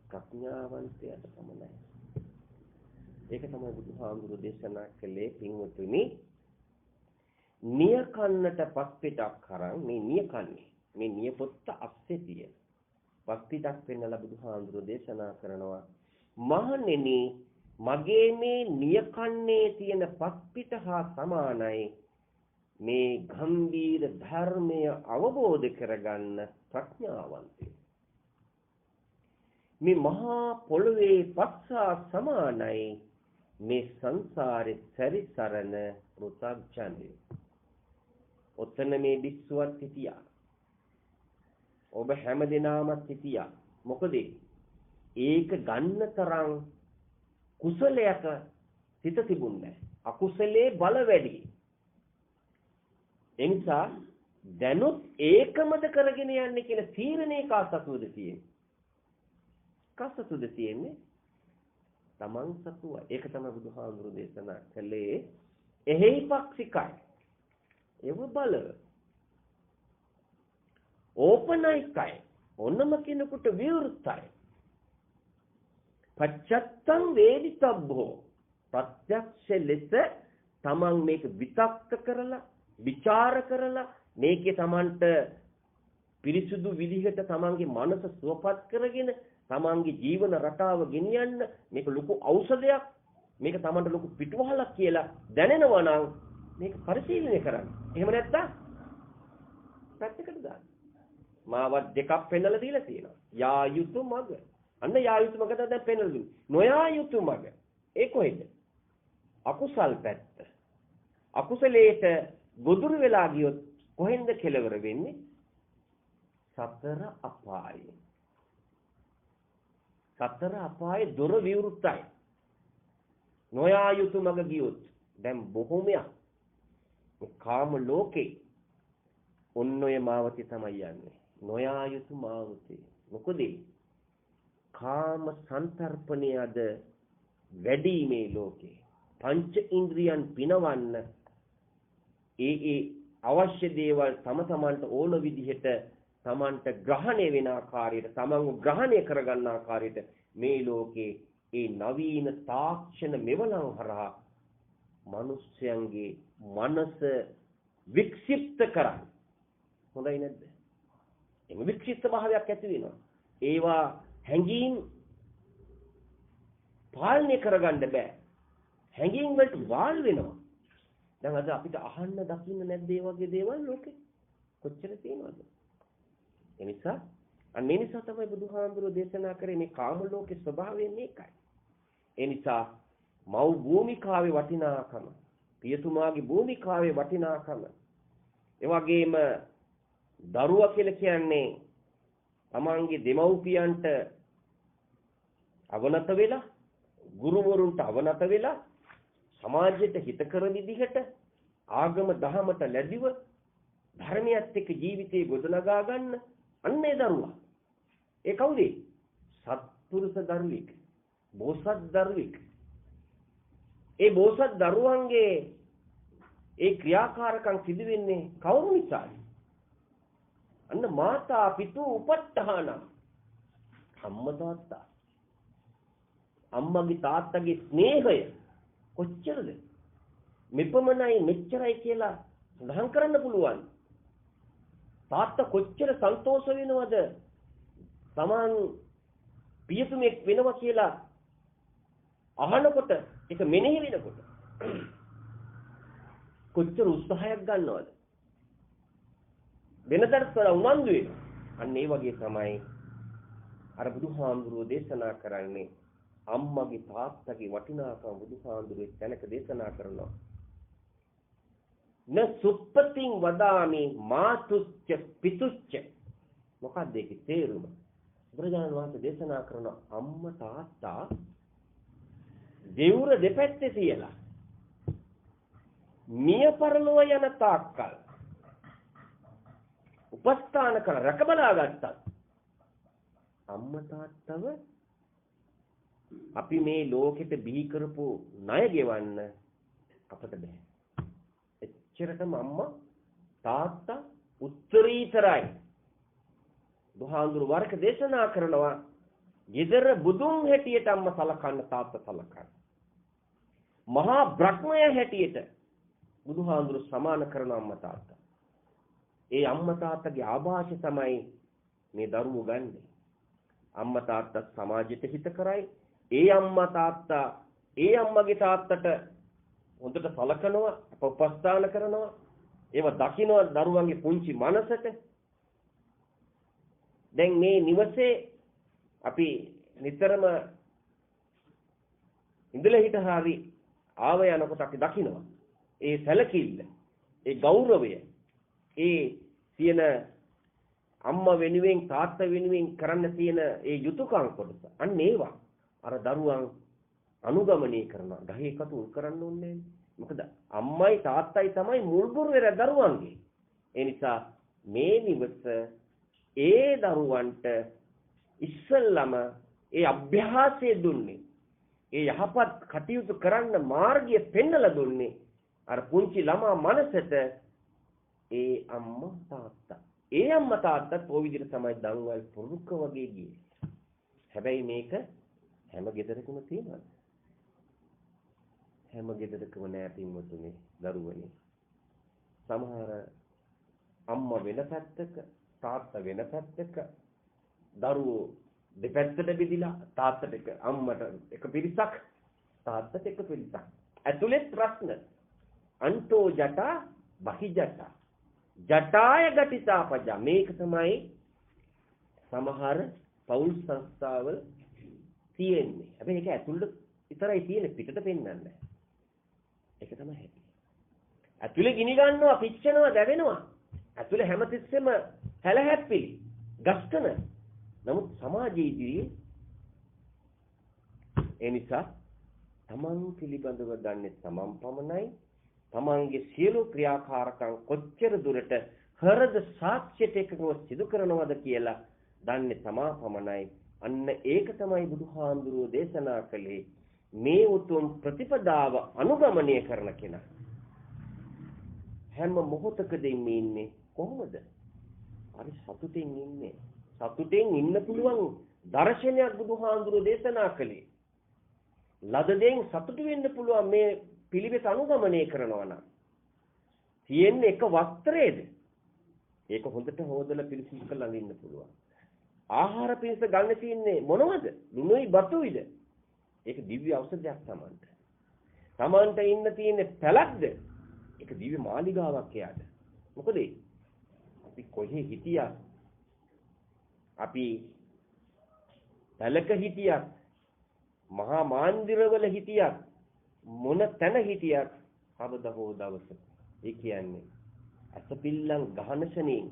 ප්‍රඥාවන්තයාට පමණයි. ඒක තමයි බුදුහාමුදුරුව දේශනා කළේ පින්වතුනි. නියකන්නට පස්පිටක් අරන් මේ නියකන්නේ මේ නියපොත්ත අස්සේ තියෙන පස්පිටක් පෙන්නලා බුදුහාමුදුරුවෝ දේශනා කරනවා මහණෙනි මගේ මේ නියකන්නේ තියෙන පස්පිට හා සමානයි මේ ගම්බීර ධර්මය අවබෝධ කරගන්න ප්‍රඥාවන්තය. මේ මහා පොළවේ පස්සා සමානයි මේ සංසාරේ සැරිසරන පෘථග්ජනය. ඔතන මේ විශ්වත් හිටියා. ඔබ හැමදෙනාමත් හිටියා. මොකද ඒක ගන්න තරම් කුසලයක හිත තිබුණේ නැහැ. අකුසලේ බල වැඩි. එනිසා දැනුත් ඒකමද කරගෙන යන්නේ කියන තීරණේ කාසතුද තියෙන්නේ. කාසතුද තියෙන්නේ තමන් සතුව. ඒක තමයි බුදුහාමුදුරු දේශනා කළේ. එහෙයි පක්ෂිකයි. ඒව බල. ඕපනයිකයි. ඔන්නම කෙනෙකුට විවෘතයි. පච්චත්තං වේදිතබ්බෝ. ප්‍රත්‍යක්ෂ ලෙස තමන් මේක විතක්ක කරලා, විචාර කරලා, මේකේ තමන්ට පිරිසුදු විදිහට තමන්ගේ මනස සුවපත් කරගෙන තමන්ගේ ජීවන රටාව ගෙනියන්න මේක ලොකු ඖෂධයක්, මේක තමන්ට ලොකු පිටුවහලක් කියලා දැනෙනවා නම් මේක පරිශීලනය කරන්න. එහෙම නැත්නම් පැත්තකට දාන්න. මාවත් දෙකක් පෙන්නලා දීලා තියෙනවා. යා යුතු මග. අන්න යා යුතු මග දැන් පෙන්නලා දුන්නා. නොයා යුතු මග. ඒ කොහෙද? අකුසල් පැත්ත. අකුසලයට ගොදුරු වෙලා ගියොත් කොහෙන්ද කෙලවර වෙන්නේ? සතර අපායේ. සතර අපායේ දොර විවෘතයි. නොයා යුතු මග ගියොත් දැන් බොහොමයක් කාම ලෝකේ ඔන්නෝය මාවතේ තමයි යන්නේ. නොයා යුතු මාවතේ. මොකද කාම සංතරපණය අද වැඩි මේ ලෝකේ. පංච ඉන්ද්‍රියන් පිනවන්න ඒ අවශ්‍ය දේවල් තමන්ට ඕන විදිහට තමන්ට ග්‍රහණය වෙන ආකාරයට, තමන්ව ග්‍රහණය කරගන්න ආකාරයට මේ ලෝකේ ඒ නවීන තාක්ෂණ මෙවලම් හරහා මිනිස්යන්ගේ මනස වික්ෂිප්ත කරන්න. හොඳයි නැද්ද? එම වික්ෂිප්ත භාවයක් ඇති වෙනවා. ඒවා හැඟීම් පාලනය කරගන්න බෑ. හැඟීම් වලට වාල් වෙනවා. දැන් අද අපිට අහන්න දකින්න නැද්ද මේ වගේ දේවල් ලෝකේ? කොච්චර තියෙනවද? ඒ නිසා තමයි බුදුහාමුදුරුවෝ දේශනා කරේ මේ කාම ලෝකේ ස්වභාවය මේකයි. ඒ නිසා මව් භූමිකාවේ වටිනාකම, පියතුමාගේ භූමිකාවේ වටිනාකම, ඒ වගේම දරුවා කියලා කියන්නේ තමන්ගේ දෙමව්පියන්ට අවනත වෙලා ගුරුවරුන්ට අවනත වෙලා සමාජයට හිතකර විදිහට ආගම දහමට ලැබිව ධර්මයත් එක්ක ජීවිතේ ගොඩනගා ගන්න අන්නේ දරුවා. ඒ කවුද? සත්පුරුෂ දරුවෙක්. බෝසත් දරුවෙක්. ඒ බෝසත් දරුවන්ගේ ඒ ක්‍රියාකාරකම් සිදු වෙන්නේ කවුරු නිසාද? අන්න මාතා පිතු උපට්ඨාන. අම්මා තාත්තා. අම්මගේ තාත්තගේ ස්නේහය කොච්චරද? මෙපමණයි මෙච්චරයි කියලා සඳහන් කරන්න පුළුවන්. තාත්තා කොච්චර සන්තෝෂ වෙනවද? Taman පියතුමෙක් වෙනවා කියලා අහනකොට ඒක මෙනෙහි වෙනකොට කොච්චර උත්සාහයක් ගන්නවද? වෙනතරත් වඩා උනන්දු වෙනවා. අන්න ඒ වගේ තමයි අර බුදුහාමුදුරුවෝ දේශනා කරන්නේ. අම්මගේ තාත්තගේ වටිනාකම බුදුහාමුදුරුවෝ තැනක දේශනා කරනවා. න සුප්පතින් වදාමි මාතුච්ච පිතුච්ච. මොකක්ද ඒකේ තේරුම? බුදුරජාණන් වහන්සේ දේශනා කරන අම්මා තාත්තා දෙවුර දෙපැත්තේ තියලා මිය පරලොව යන තාක්කල් උපස්ථාන කර රැකබලා ගත්තත් අම්මා තාත්තව අපි මේ ලෝකෙට බිහි කරපු ණය ගෙවන්න අපට බෑ. එච්චරටම අම්මා තාත්තා උත්තරීතරයි. බුදුහාඳුරු වරක දේශනා කරනවා ගෙදර බුදුන් හැටියට අම්මා සලකන්න තාත්තා සලකන්න. මහා බ්‍රහ්මය හැටියට බුදුහාඳුරු සමාන කරන අම්මා තාත්තා. ඒ අම්මා තාත්තගේ ආభాෂය තමයි මේ දරුවෝ ගන්නෙ. අම්මා තාත්තා සමාජයට හිත කරයි. ඒ අම්මා තාත්තා ඒ අම්මගේ තාත්තට හොඳට සලකනවා, උපස්ථාන කරනවා. ඒව දකින්න දරුවන්ගේ පුංචි මනසට. දැන් මේ නිවසේ අපි නිතරම ඉඳලා හිට හරි ආව යනකොට අපි දකිනවා. ඒ සැලකිල්ල, ඒ ගෞරවය, ඒ තියෙන අම්මා වෙනුවෙන් තාත්තා වෙනුවෙන් කරන්න තියෙන ඒ යුතුයකම් කොටස. අන්න ඒවා අර දරුවන් අනුගමනය කරනවා. ගහේ කතු උල් කරන්න ඕනේ. මොකද අම්මයි තාත්තයි තමයි මුල්බුරු වෙර දරුවන්ගේ. ඒ නිසා මේ නිවස ඒ දරුවන්ට ඉස්සල්ලාම ඒ අභ්‍යාසය දුන්නේ. ඒ යහපත් කටයුතු කරන්න මාර්ගය පෙන්වලා දුන්නේ. අර පුංචි ළමා මනසට ඒ අම්මා තාත්තා. ඒ අම්මා තාත්තත් ওই විදිහට තමයි දරුවල් පුරුක වගේ ගියේ. හැබැයි මේක හැම ගෙදරකම තියෙනවා. හැම ගෙදරකම නෑ පින්වතුනි දරුවනේ. සමහර අම්මා වෙන පැත්තක තාත්තා වෙන පැත්තක දරුවෝ දෙපැත්තට බෙදිලා තාත්තට එක අම්මට එක පිරිසක් තාත්තට එක පිරිසක්. ඇතුලේ ප්‍රශ්න අන්තෝ ජටා බහි ජටා ජටාය ගටිතා පජා. මේක තමයි සමහර පෞල් සංස්ථාවල තියෙන්නේ. හැබැයි ඒක ඇතුළට විතරයි තියෙන්නේ, පිටට පෙන්වන්නේ නැහැ. ඒක තමයි හැටි. ඇතුලේ ගිනි ගන්නවා, පිච්චෙනවා, දැවෙනවා. ඇතුලේ හැමතිස්සෙම හැලහැප්පිලි, ගස්කන. නමුත් සමාජයේදී ඒ නිසා තමන් පිළිබඳව දන්නේ තමන් පමණයි. තමන්ගේ සියලු ක්‍රියාකාරකම් කොච්චර දුරට හෘද සාක්ෂියට එකව සිදු කරනවද කියලා දන්නේ තමා පමණයි. අන්න ඒක තමයි බුදුහාඳුරෝ දේශනා කළේ. මේ උතුම් ප්‍රතිපදාව අනුගමනය කරන කෙනා හැම මොහොතකදීම ඉන්නේ කොහොමද? හරි සතුටින් ඉන්නේ. සතුටින් ඉන්න පුළුවන් දර්ශනයක් බුදුහාඳුරෝ දේශනා කළේ. ලද දෙයින් සතුටු වෙන්න පුළුවන් මේ පිළිවෙත අනුගමනය කරනවා නම්. තියෙන්නේ එක වස්ත්‍රයේද? ඒක හොඳට හොදලා පිළිසිදු කරලා අඳින්න පුළුවන්. ආහාර පිණිස ගන්න තියෙන්නේ මොනවද? ලුණුයි බතුයිද? ඒක දිව්‍ය ඖෂධයක් Tamanට. Tamanට ඉන්න තියෙන්නේ පැලක්ද? ඒක දිව්‍ය මාලිගාවක් එයාට. මොකද අපි කොහේ හිටියා? අපි පැලක හිටියත්, මහා මාන්දිරවල හිටියත්, මොන තැන හිටියත් කවදා හෝ දවසක ඒ කියන්නේ අසපිල්ලම් ගහන ශනේ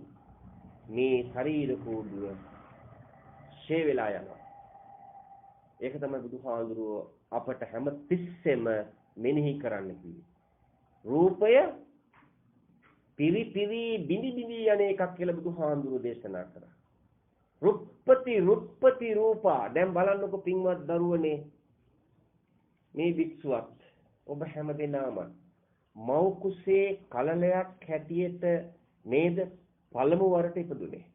මේ ශරීර කෝඩුව ෂේ වෙලා යනවා. ඒක තමයි බුදුහාඳුරුව අපට හැම තිස්සෙම මෙනෙහි කරන්න කිව්වේ. රූපය පිරි බිනි යන එකක් කියලා බුදුහාඳුරු දේශනා කරා. රුප්පති රූපා. දැන් බලන්නකො පින්වත් දරුවනේ මේ වික්ෂුවත් ඔබ හැමදෙනාම මව් කුසේ කලලයක් හැටියට නේද පළමු වරට ඉපදුනේ.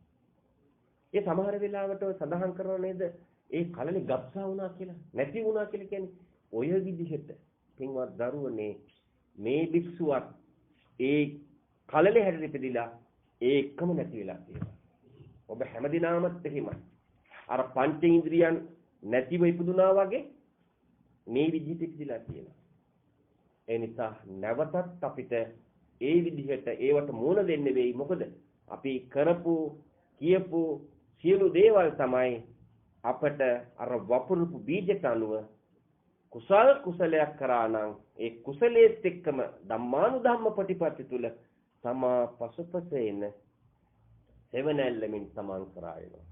ඒ සමහර වෙලාවට සඳහන් කරනවා නේද ඒ කලලේ ගබ්සා වුණා කියලා නැති වුණා කියලා කියන්නේ ඔය විදිහට පින්වත් දරුවනේ මේ වික්ෂුවත් ඒ කලලේ හැටියට ඉපදිලා ඒකම නැති වෙලා තියෙනවා. ඔබ හැමදිනාමත් එහෙමයි. අර පංච ඉන්ද්‍රියන් නැතිව ඉපදුනා වගේ මේ විදිහට ඉපදිලා තියෙනවා. ඒ නිසා නැවතත් අපිට ඒ විදිහට ඒවට මුණ දෙන්න වෙයි. මොකද අපි කරපු කියපු සියලු දේවල් තමයි අපට අර වපුරුපු බීජට අනුව කුසලයක් කරා නම් ඒ කුසලයේත් එක්කම ධම්මානුධම්ම ප්‍රතිපatti තුල තමා පසුපසෙන සෙවණැල්ලමින් සමාන් කරා වෙනවා.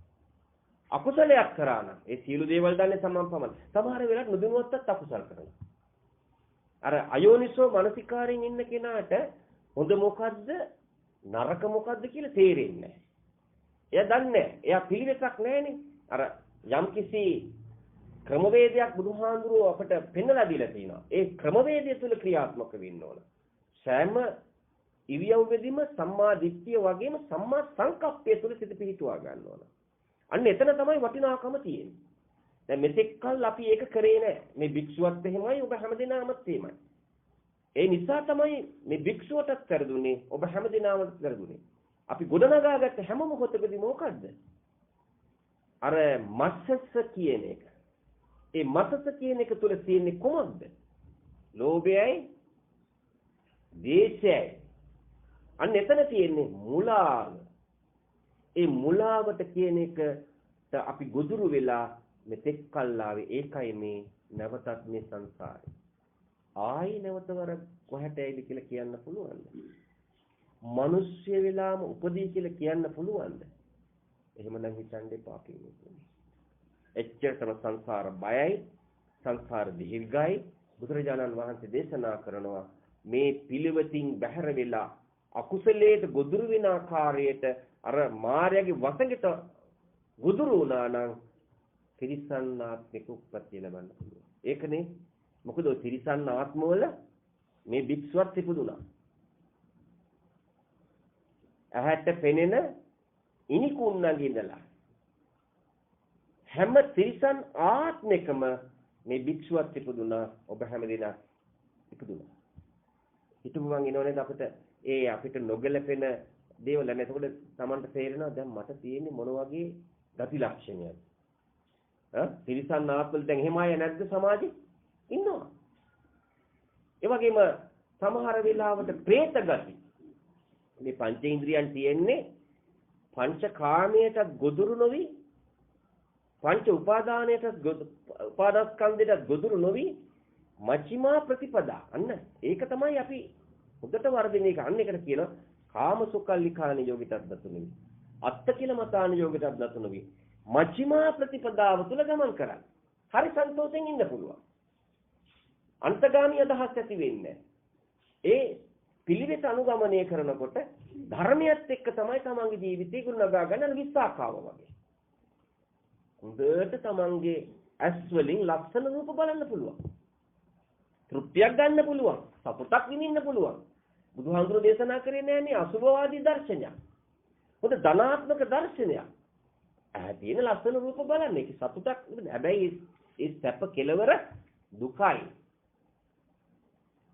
අකුසලයක් කරා නම් ඒ සියලු දේවල් දන්නේ සමාන් පමණ. සමහර වෙලාවට නොදැනුවත්වත් අකුසල් කරනවා. අර අයෝනිසෝ මනසිකාරයෙන් ඉන්න කෙනාට හොඳ මොකද්ද නරක මොකද්ද කියලා තේරෙන්නේ නැහැ. එයා දන්නේ නැහැ. එයා පිළිවෙතක් නැහැනේ. අර යම්කිසි ක්‍රමවේදයක් බුදුහාඳුරෝ අපට පෙන්වලා දීලා තියෙනවා. ඒ ක්‍රමවේදය තුල ක්‍රියාත්මක වෙන්න ඕන. සෑම ඉරියව්වෙදීම සම්මා දිට්ඨිය වගේම සම්මා සංකප්පය තුල සිත පිහිටුවා ගන්න ඕන. අන්න එතන තමයි වටිනාකම තියෙන්නේ. දැන් මෙතෙක් කල් අපි ඒක කරේ නැහැ. මේ භික්ෂුවත් එහෙමයි ඔබ හැමදෙනාමත් එහෙමයි. ඒ නිසා තමයි මේ භික්ෂුවටත් කරදුනේ ඔබ හැමදෙනාමත් කරදුනේ. අපි ගොඩනගාගත්ත හැම මොහොතකදී මොකද්ද? අර මස්සස කියන එක. ඒ මස්සස කියන එක තුල තියෙන්නේ කොහොමද? ලෝභයයි, ද්වේෂයයි. අන්න එතන තියෙන්නේ මුලාව. ඒ මුලාවට කියන එකට අපි ගොදුරු වෙලා මෙතෙක් කල් ආවේ ඒකයි මේ නැවතත් මේ සංසාරේ. ආයි නැවතවර කොහට ඇයිද කියලා කියන්න පුළුවන්ද? මිනිස්සු වෙලාම උපදී කියලා කියන්න පුළුවන්ද? එහෙමනම් හිතන්න එපා කියන්නේ. එච්චරටම සංසාර බයයි, සංසාර දීර්ඝයි. බුදුරජාණන් වහන්සේ දේශනා කරනවා මේ පිළිවෙතින් බැහැර වෙලා අකුසලයට ගොදුරු වෙන ආකාරයට අර මායාවේ වසඟයට ගොදුරු වුණා නම් තිරිසන් ආත්මික උප්පත්තිය ලබන්න පුළුවන්. ඒකනේ මොකද ඔය තිරිසන් ආත්මවල මේ භික්ෂුවත් ඉපදුනා. ඇහැට පෙනෙන ඉනිකුන්නගේ ඉඳලා හැම තිරිසන් ආත්මිකම මේ භික්ෂුවත් ඉපදුනා. ඔබ හැමදෙනා ඉපදුනා. හිතමු මං එනෝනේ අපිට අපිට නොගැලපෙන දේවල් නැහැ. එතකොට Tamanට තේරෙනවා දැන් මට තියෙන්නේ මොන වගේ ගති ලක්ෂණයක්ද? තිරිසන් ආත්මවල දැන් එහෙම අය නැද්ද සමාජෙ? ඉන්නවා. ඒ වගේම සමහර වෙලාවට പ്രേත ගති. මේ පංචේන්ද්‍රියන් තියෙන්නේ පංච කාමයටත් ගොදුරු නොවි පංච උපාදානස්කන්ධයටත් ගොදුරු නොවි මච්චිමා ප්‍රතිපදා. අන්න ඒක තමයි අපි හොඳට වර්ධනය කරන. අන්න ඒකට කියනවා කාමසුකල්ලිකාණ යෝගිතත් දතු නෙවි. අත්ත කියලා මතාන යෝගිතත් දතු නෙවි. මච්චිමා ප්‍රතිපදාව තුල ගමන් කරන්න. හරි සන්තෝෂෙන් ඉන්න පුළුවන්. අන්තගාමී අදහස් ඇති වෙන්නේ. ඒ පිළිවෙත අනුගමනය කරනකොට ධර්මයත් එක්ක තමයි තමන්ගේ ජීවිතේ ගුණනගා ගන්න විස්සාකාව වගේ. හොඳට තමන්ගේ ඇස් වලින් ලක්ෂණ රූප බලන්න පුළුවන්. තෘප්තියක් ගන්න පුළුවන්. සතුටක් විඳින්න පුළුවන්. බුදුහාමුදුරෝ දේශනා කරේ නෑනේ අසුභවාදී දර්ශනයක්. හොඳ ධනාත්මක දර්ශනයක්. තියෙන ලස්සන රූප බලන්න ඒක සතුටක්. හැබැයි ඒ සැප කෙලවර දුකයි.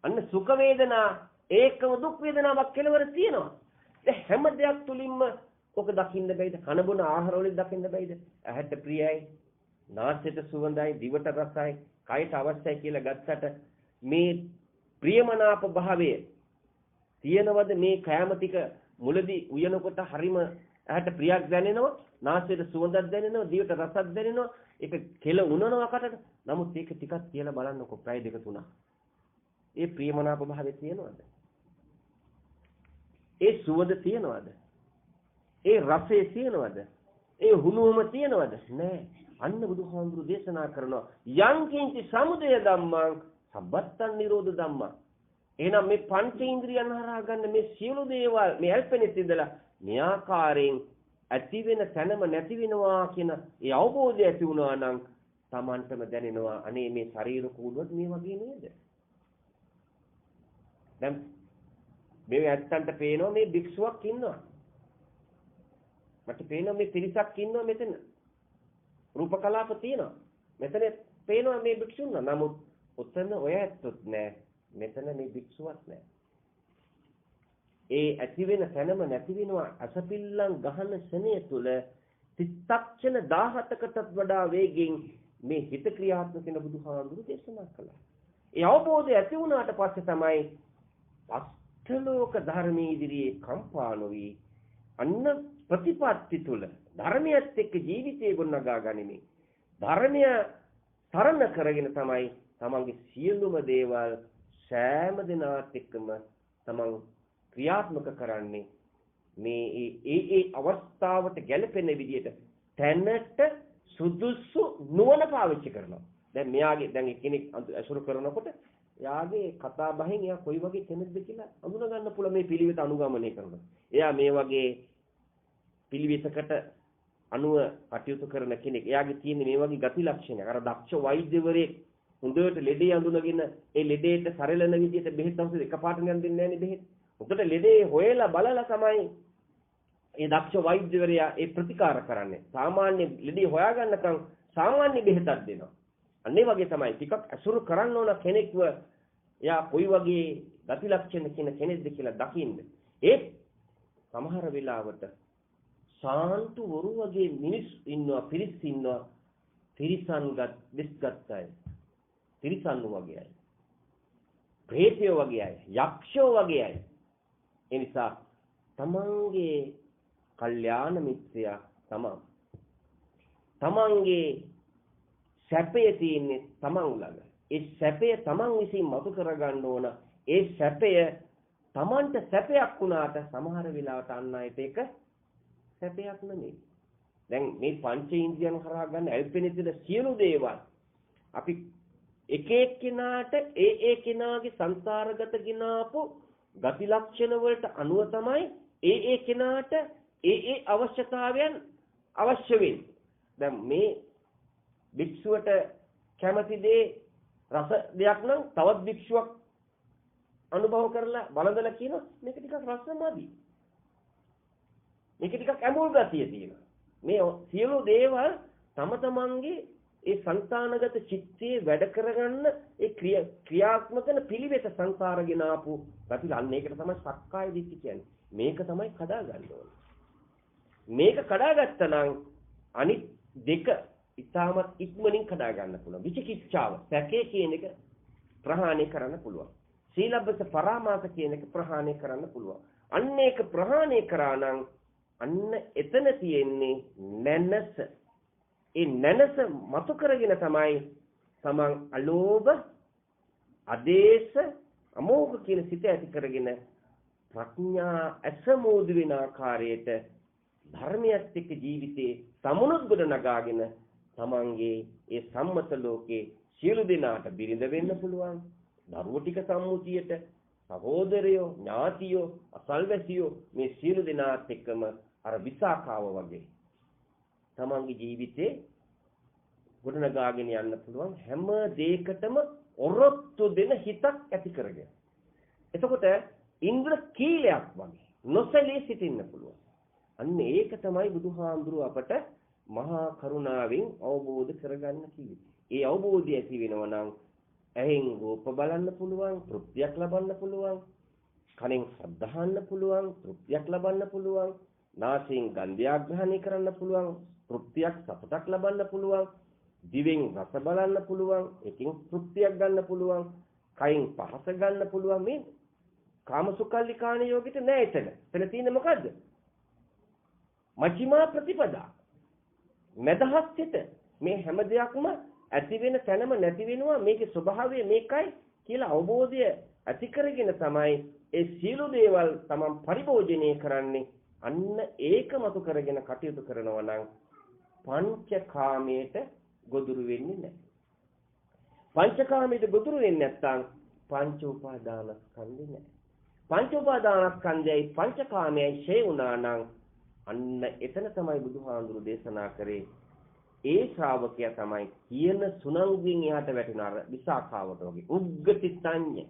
අන්න සුඛ වේදනා ඒකම දුක් වේදනාවක් කෙලවර තියෙනවා. ඒ හැම දෙයක් තුලින්ම ඔක දකින්න බැයිද? කන බොන ආහාර වලින් දකින්න බැයිද? ඇහැට ප්‍රියයි, නාසයට සුවඳයි, දිවට රසයි, කයට අවශ්‍යයි කියලා ගත්තට මේ ප්‍රියමනාප භාවය තියෙනවද? මේ කෑම ටික මුලදී උයනකොට හරිම ඇහැට ප්‍රියක් දැනෙනවා, නාසයට සුවඳක් දැනෙනවා, දිවට රසක් දැනෙනවා, ඒක කෙල උනනවා කටට. නමුත් ඒක ටිකක් කියලා බලන්නකො ප්‍රය දෙක තුනක්. ඒ ප්‍රියමනාප භාවය තියෙනවද? ඒ සුවඳ තියෙනවද? ඒ රසය තියෙනවද? ඒ හුණුවම තියෙනවද? නෑ. අන්න බුදුහාමුදුරු දේශනා කරනවා යං කිංචි සමුදය ධම්මං සබ්බත්තං නිරෝධ ධම්මං. එහෙනම් මේ පංචේන්ද්‍රියන් හරහා ගන්න මේ සියලු දේවල් මේ අල්පෙනෙත් ඉඳලා මේ ආකාරයෙන් ඇති වෙන තැනම නැති වෙනවා කියන ඒ අවබෝධය ඇති වුණා නම් Tamanටම දැනෙනවා අනේ මේ ශරීර කූඩුවත් මේ වගේ නේද? දැන් මේ ඇත්තන්ට පේනවා මේ භික්ෂුවක් ඉන්නවා. මට පේනවා මේ පිරිසක් ඉන්නවා මෙතන. රූප කලාප තියෙනවා. මෙතන පේනවා මේ භික්ෂුන්. නමුත් උතන ඔය ඇත්තොත් නෑ. මෙතන මේ භික්ෂුවක් නෑ. ඒ ඇති වෙන තැනම නැති වෙනවා අසපිල්ලම් ගහන ශනේ තුල චිත්තක්ෂණ 17කටත් වඩා වේගෙන් මේ හිත ක්‍රියාත්මක වෙන බුදුහාමුදුරු දේශනා කළා. ඒ අවබෝධය ඇති වුණාට පස්සේ තමයි අෂ්ටලෝක ධර්මයේ ඉදිරියේ කම්පා නොවි අන්න ප්‍රතිපත්ති තුල ධර්මයත් එක්ක ජීවිතය ගොඩනගා ගනිමින් ධර්මය තරණ කරගෙන තමයි තමන්ගේ සියලුම දේවල් සෑම දිනවත් එක්කම තමන් ක්‍රියාත්මක කරන්නේ මේ ඒ අවස්ථාවට ගැලපෙන විදිහට තැනට සුදුසු නුවණ පාවිච්චි කරනවා. දැන් මෙයාගේ දැන් කෙනෙක් අසුර කරනකොට එයාගේ කතා බහෙන් එයා කොයි වගේ කෙනෙක්ද කියලා අඳුන ගන්න පුළුවන් මේ පිළිවෙත අනුගමනය කරනවා. එයා මේ වගේ පිළිවෙතකට අනුව කටයුතු කරන කෙනෙක්. එයාගේ තියෙන මේ වගේ ගති ලක්ෂණ. අර දක්ෂ වෛද්‍යවරයෙක් හොඳට ලෙඩේ අඳුනගෙන ඒ ලෙඩේට සරලන විදිහට බෙහෙත් අවශ්‍ය එකපාරට නිකන් දෙන්නේ නැහැ නේ බෙහෙත්. උකට ලෙඩේ හොයලා බලලා තමයි ඒ දක්ෂ වෛද්‍යවරයා ඒ ප්‍රතිකාර කරන්නේ. සාමාන්‍ය ලෙඩේ හොයාගන්නකම් සාමාන්‍ය බෙහෙතක් දෙනවා. අන්නේ වගේ තමයි ටිකක් අසුරු කරන්න ඕන කෙනෙක්ව එයා කොයි වගේ ගති ලක්ෂණ කියන කෙනෙක්ද කියලා දකින්න. ඒ සමහර වෙලාවට සාන්තු වරු වගේ මිනිස් ඉන්නවා පිරිස් ඉන්නවා තිරිසන්ගත් දෙස්ගත් අය. තිරිසන්නු වගේ අය. ප්‍රේතයෝ වගේ අය. යක්ෂයෝ වගේ අය. ඒ නිසා තමන්ගේ කල්යාණ මිත්‍රයා තමන්ගේ සැපය තියෙන්නේ තමන් ළඟ. ඒ සැපය තමන් විසින් මතු කරගන්න ඕන. ඒ සැපය තමන්ට සැපයක් වුණාට සමහර වෙලාවට අන් අයට ඒක සැපයක් නෙමෙයි. දැන් මේ පංචේන්ද්‍රියන් හරහා ගන්න ඇල්පෙනෙදින සියලු දේවල් අපි එක එක්කිනාට ඒ කෙනාගේ සංසාරගත ගිනාපු ගති ලක්ෂණ වලට අනුව තමයි ඒ කෙනාට ඒ අවශ්‍යතාවයන් අවශ්‍ය වෙන්නේ. දැන් මේ භික්ෂුවට කැමති දේ රස දෙයක් නම් තවත් භික්ෂුවක් අනුභව කරලා බලඳලා කියනවා මේක ටිකක් රසමදි. මේක ටිකක් ඇඹුල් ගතිය තියෙනවා. මේ සියලු දේවල් තම තමන්ගේ ඒ සංතානගත චිත්තයේ වැඩ කරගන්න ඒ ක්‍රියාත්මක කරන පිළිවෙත සංසාරගෙන ආපු ගතිය. අන්න ඒකට තමයි සක්කාය දිට්ඨිය කියන්නේ. මේක තමයි කඩා ගන්න ඕනේ. මේක කඩාගත්තා නම් අනිත් දෙක ඉතාමත් ඉක්මනින් කඩා ගන්න පුළුවන්. විචිකිච්ඡාව, සැකේ කියන එක ප්‍රහාණය කරන්න පුළුවන්. සීලබ්බත පරාමාස කියන එක ප්‍රහාණය කරන්න පුළුවන්. අන්න ඒක ප්‍රහාණය කරා නම් අන්න එතන තියෙන්නේ නැනස. ඒ නැනස මතු කරගෙන තමයි තමන් අලෝභ, අදේශ, අමෝහ කියන සිත ඇති කරගෙන ප්‍රඥා අසමෝධ වෙන ආකාරයට ධර්මයත් එක්ක ජීවිතේ සමුනුත් ගොඩ නගාගෙන තමන්ගේ ඒ සම්මත ලෝකේ සියලු දෙනාට බිරිඳ වෙන්න පුළුවන්. දරුවෝ ටික සම්මුතියට සහෝදරයෝ, ඥාතියෝ, අසල්වැසියෝ මේ සියලු දෙනාත් එක්කම අර විසාකාව වගේ තමන්ගේ ජීවිතේ ගොඩනගාගෙන යන්න පුළුවන්. හැම දෙයකටම ඔරොත්තු දෙන හිතක් ඇති කරගෙන. එතකොට ඉන්ද්‍ර කීලයක් වගේ නොසලී සිටින්න පුළුවන්. අන්න ඒක තමයි බුදුහාමුදුරුව අපට මහා කරුණාවෙන් අවබෝධ කරගන්න කිව්වේ. ඒ අවබෝධය ඇති වෙනවා නම් ඇහෙන් රූප බලන්න පුළුවන්, තෘප්තියක් ලබන්න පුළුවන්. කනෙන් ශබ්ද අහන්න පුළුවන්, තෘප්තියක් ලබන්න පුළුවන්. නාසයෙන් ගන්ධය ග්‍රහණය කරන්න පුළුවන්, තෘප්තියක් සතුටක් ලබන්න පුළුවන්. දිවෙන් රස බලන්න පුළුවන්, ඒකෙන් තෘප්තියක් ගන්න පුළුවන්. කයින් පහස ගන්න පුළුවන්. මේ කාමසුකල්ලිකාණ යෝගිත නෑ එතන. එතන තියෙන්නේ මොකද්ද? මජ්ක්‍ධිමා ප්‍රතිපදා. මෙදහස් සිට මේ හැම දෙයක්ම ඇති වෙන තැනම නැති වෙනවා. මේකේ ස්වභාවය මේකයි කියලා අවබෝධය ඇති කරගෙන තමයි ඒ සියලු දේවල් තමන් පරිභෝජනය කරන්නේ. අන්න ඒක මතු කරගෙන කටයුතු කරනවා නම් පංචකාමයට ගොදුරු වෙන්නේ නැහැ. පංචකාමයට ගොදුරු වෙන්නේ නැත්නම් පංච උපාදානස්කන්ධේ නැහැ. පංච උපාදානස්කන්ධයයි පංචකාමයයි ෂේ වුණා නම් අන්න එතන තමයි බුදුහාඳුරු දේශනා කරේ. ඒ ශ්‍රාවකයා තමයි කියන සුනංගුවෙන් එහාට වැටෙන අර විසාකාවට වගේ උග්ගටිතඤ්ඤ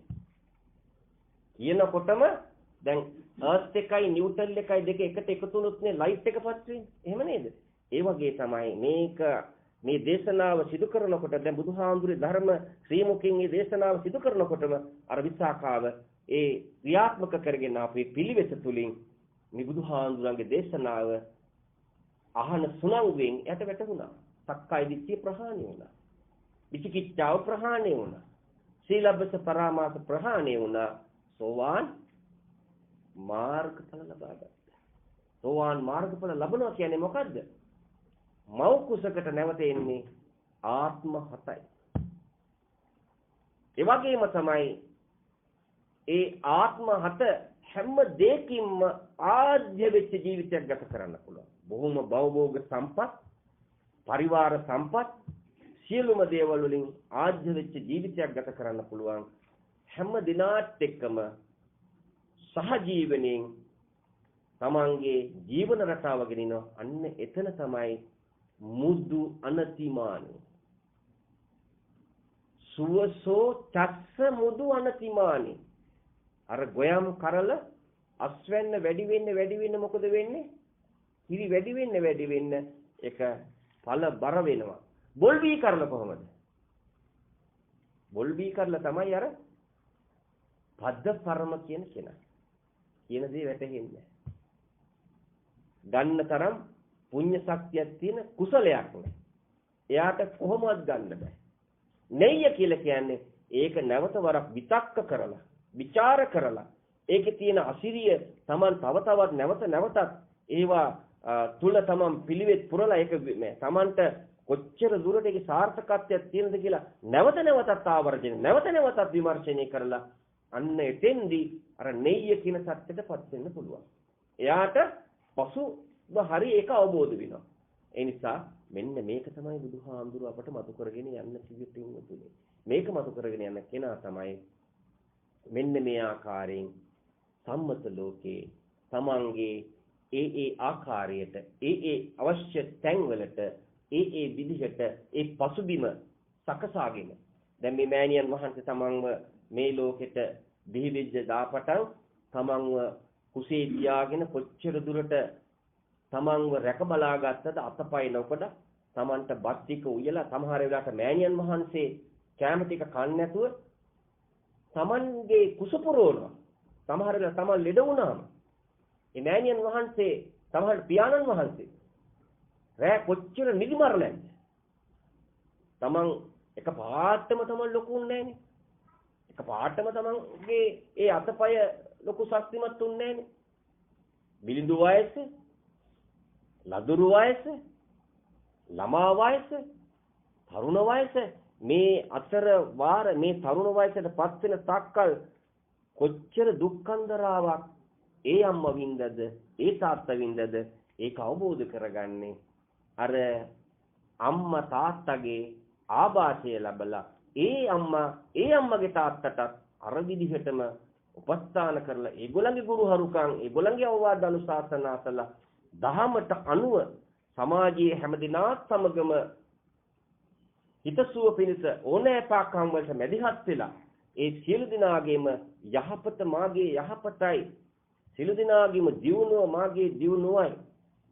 කියනකොටම දැන් අර්ත් එකයි නිව්ටන් එකයි දෙක එකට එකතු වුණොත්නේ ලයිට් එක පත් වෙන්නේ. එහෙම නේද? ඒ වගේ තමයි මේක මේ දේශනාව සිදු කරනකොට දැන් බුදුහාඳුරේ ධර්ම ශ්‍රී මුඛයෙන් මේ දේශනාව සිදු කරනකොටම අර විසාකාව ඒ ක්‍රියාත්මක කරගෙන අපේ පිළිවෙත තුලින් මේ බුදුහාඳුරන්ගේ දේශනාව අහන සුනංගුවෙන් යට වැටුණා. සක්කාය දිට්ඨිය ප්‍රහාණය වුණා. විචිකිච්ඡාව ප්‍රහාණය වුණා. සීලබ්බත පරාමාස ප්‍රහාණය වුණා. සෝවාන් මාර්ගඵල ලබා ගත්තා. සෝවාන් මාර්ගඵල ලබනවා කියන්නේ මොකද්ද? මව් කුසකට නැවත එන්නේ ආත්ම 7යි. ඒ වගේම තමයි ඒ ආත්ම 7 හැම දෙයකින්ම ආධ්‍ය වෙච්ච ජීවිතයක් ගත කරන්න පුළුවන්. බොහොම භවභෝග සම්පත්, පරිවාර සම්පත්, සියලුම දේවල් වලින් ආධ්‍ය වෙච්ච ජීවිතයක් ගත කරන්න පුළුවන්. හැම දිනාත් එක්කම සහජීවණයෙන් තමන්ගේ ජීවන රටාව ගෙනින අන්න එතන තමයි මුදු අනතිමානි. සුවසෝ චස්ස මුදු අනතිමානි. අර ගොයම් කරල අස්වැන්න වැඩි වෙන්න මොකද වෙන්නේ? කිරි වැඩි වෙන්න ඒක ඵල බර වෙනවා. බොල් බී කරල කොහොමද? බොල් බී කරල තමයි අර පද්ද පරම කියන කෙනා. කියන දේ වැටහෙන්නේ නැහැ. ගන්න තරම් පුණ්‍ය ශක්තියක් තියෙන කුසලයක් නෑ. එයාට කොහොමවත් ගන්න බෑ. නෙය්‍ය කියලා කියන්නේ ඒක නැවත වරක් විතක්ක කරලා, ਵਿਚාර කරලා, ඒකේ තියෙන අසිරිය Taman තව තවත් නැවතත් ඒවා තුල Taman පිළිවෙත් පුරලා ඒක Tamanට කොච්චර දුරට ඒකේ සාර්ථකත්වයක් තියෙනද කියලා නැවතත් ආවර්ජන, නැවතත් විමර්ශනය කරලා අන්න එතෙන්දී අර නෙය්‍ය කියන සත්‍යයටපත් වෙන්න පුළුවන්. එයාට පසු හරි ඒක අවබෝධ වෙනවා. ඒ නිසා මෙන්න මේක තමයි බුදුහාමුදුරුව අපට මතු කරගෙන යන්න කිව්වෙන්නේ. මේක මතු කරගෙන යන කෙනා තමයි මෙන්න මේ ආකාරයෙන් සම්මත ලෝකේ තමන්ගේ ඒ ආකාරයට ඒ අවශ්‍ය තැන්වලට ඒ විදිහට ඒ පසුබිම සකසාගෙන දැන් මේ මෑණියන් වහන්සේ තමන්ව මේ ලෝකෙට දිවිවිද්‍ය දාපටන් තමන්ව කුසේ තියාගෙන කොච්චර දුරට තමන්ව රැක බලා ගත්තද අතපය නොකඩ තමන්ට බත් ටික උයලා සමහර වෙලාවට මෑණියන් වහන්සේ කැම ටික කන්නේ නැතුව තමන්ගේ කුස පුරවනවා. සමහර වෙලාවට තමන් ලෙඩ වුණාම මේ මෑණියන් වහන්සේ සමහර පියාණන් වහන්සේ රැ කොච්චර නිදි මරණයක්ද තමන් එක පාටම තමන් ලොකුුන්නේ නැහනේ. එක පාටම තමන්ගේ ඒ අතපය ලොකු ශක්තිමත් උන්නේ නැහනේ. මිලිඳු වයස, ලදරු වයස, ළමා වයස, තරුණ වයස මේ අතර වාර මේ තරුණ වයසටපත් වෙන තාක්කල් කොච්චර දුක්ඛන්දරාවක් ඒ අම්මා වින්දද ඒ තාත්තා වින්දද ඒක අවබෝධ කරගන්නේ අර අම්මා තාත්තගේ ආభాෂය ලැබලා ඒ අම්මගේ තාත්තට අර විදිහටම උපස්ථාන කරලා ඒගොල්ලන්ගේ ගුරු හරුකම් ඒගොල්ලන්ගේ අවවාද අනුශාසනාසලා දහමට අනුව සමාජයේ හැමදිනාත් සමගම හිතසුව පිණිස ඕනෑපාකම් වලට මැදිහත් වෙලා ඒ සියලු දිනාගේම යහපත මාගේ යහපතයි සියලු දිනාගේම දියුණුව මාගේ දියුණුවයි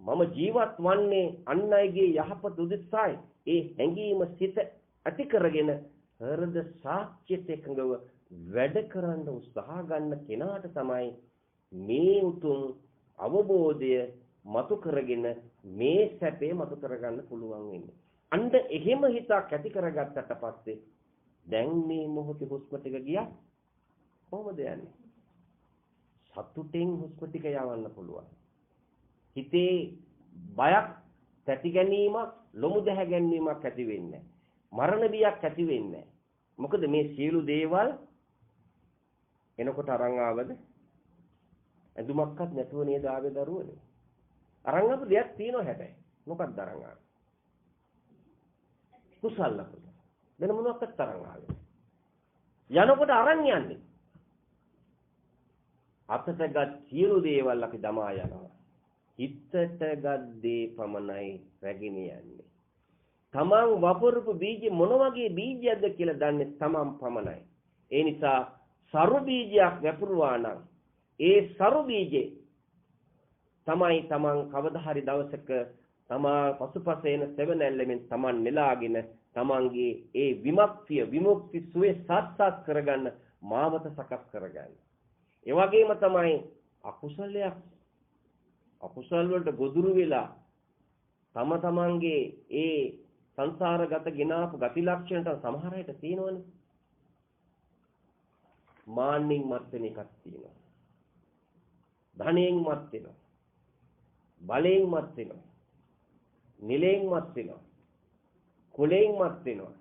මම ජීවත් වන්නේ අන් අයගේ යහපත උදෙසායි ඒ හැඟීම සිත ඇති කරගෙන හෘද සාක්ෂියට එකඟව වැඩ කරන්න උත්සාහ ගන්න කෙනාට තමයි මේ උතුම් අවබෝධය මතු කරගෙන මේ සැපේ මතු කරගන්න පුළුවන් වෙන්නේ. අන්න එහෙම හිතක් ඇති කරගත්තට පස්සේ දැන් මේ මොහොතේ හුස්ම ටික ගියා කොහොමද යන්නේ? සතුටින් හුස්ම ටික යවන්න පුළුවන්. හිතේ බයක්, තැති ගැනීමක්, ලොමු දැහැ ගැනීමක් ඇති වෙන්නේ මරණ බියක් ඇති වෙන්නේ මොකද මේ සියලු දේවල් එනකොට අරන් ආවද? ඇඳුමක්වත් නැතුව නේද ආවේ දරුවනේ. අරන් ආපු දෙයක් තියෙනවා හැබැයි. මොකක්ද අරන් ආවේ? කුසල ලකුණ. වෙන මොනවාක්වත් තරංග ආවේ. යනකොට අරන් යන්නේ. අතටගත් සියලු දේවල් අපි දමා යනවා. හිතටගත් දේ පමණයි රැගෙන යන්නේ. තමන් වපුරපු බීජ මොන වගේ බීජයක්ද කියලා දන්නේ තමන් පමණයි. ඒ නිසා සරු බීජයක් වැපුරුවා නම් ඒ සරු බීජේ තමයි තමන් කවදා හරි දවසක තමා පසුපස එන සෙවණැල්ලෙන් තමන් නෙලාගෙන තමන්ගේ ඒ විමුක්ති සුවේ සාක්ෂාත් කරගන්න මාවත සකස් කරගන්න. ඒ වගේම තමයි අකුසල වලට ගොදුරු වෙලා තමන්ගේ ඒ සංසාරගත ගෙනාපු ගති ලක්ෂණට සමහර අයට තියෙනවනේ. මාන්නෙන් මත් වෙන එකක් තියෙනවා. ධනෙන් මත් වෙනවා. බලයෙන් මත් වෙනවා. නිලයෙන් මත් වෙනවා. කුලයෙන් මත් වෙනවා.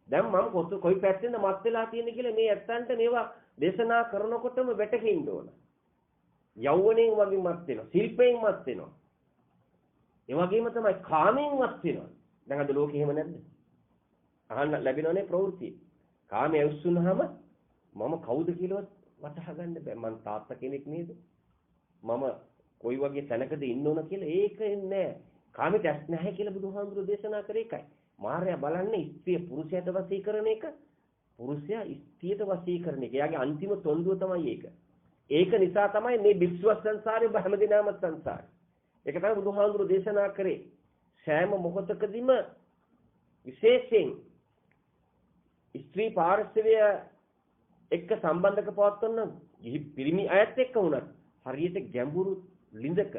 දැන් මම කොයි පැත්තෙන්ද මත් වෙලා තියෙන්නේ කියලා මේ ඇත්තන්ට මේවා දේශනා කරනකොටම වැටහෙන්න ඕන. යෞවනයෙන් වගේ මත් වෙනවා. ශිල්පයෙන් මත් වෙනවා. ඒ වගේම තමයි කාමයෙන් මත් වෙනවා. දැන් අද ලෝකෙ එහෙම නැද්ද? අහන්න ලැබෙනවනේ ප්‍රවෘත්ති. කාමයේ උස්සුනහම මම කවුද කියලාවත් වටහා ගන්න බෑ. මං තාත්තා කෙනෙක් නේද? මම කොයි වගේ තැනකද ඉන්න ඕන කියලා ඒක නෑ. කාමයට ඇස් නැහැ කියලා බුදුහාමුදුරුවෝ දේශනා කරේ ඒකයි. මාර්යා බලන්නේ ස්ත්‍රිය පුරුෂයාට වශී කරන එක, පුරුෂයා ස්ත්‍රියට වශී කරන එක. එයාගේ අන්තිම තොන්දුව තමයි ඒක. ඒක නිසා තමයි මේ භික්ෂුව සංසාරේ හැමදිනම සංසාරේ. ඒක තමයි බුදුහාමුදුරුවෝ දේශනා කරේ. සෑම මොහොතකදීම විශේෂයෙන් ස්ත්‍රී පාර්ශවය එක්ක සම්බන්ධක පවත්වන්න පිරිමි අයත් එක්ක වුණත් හරියට ගැඹුරු ලිඳක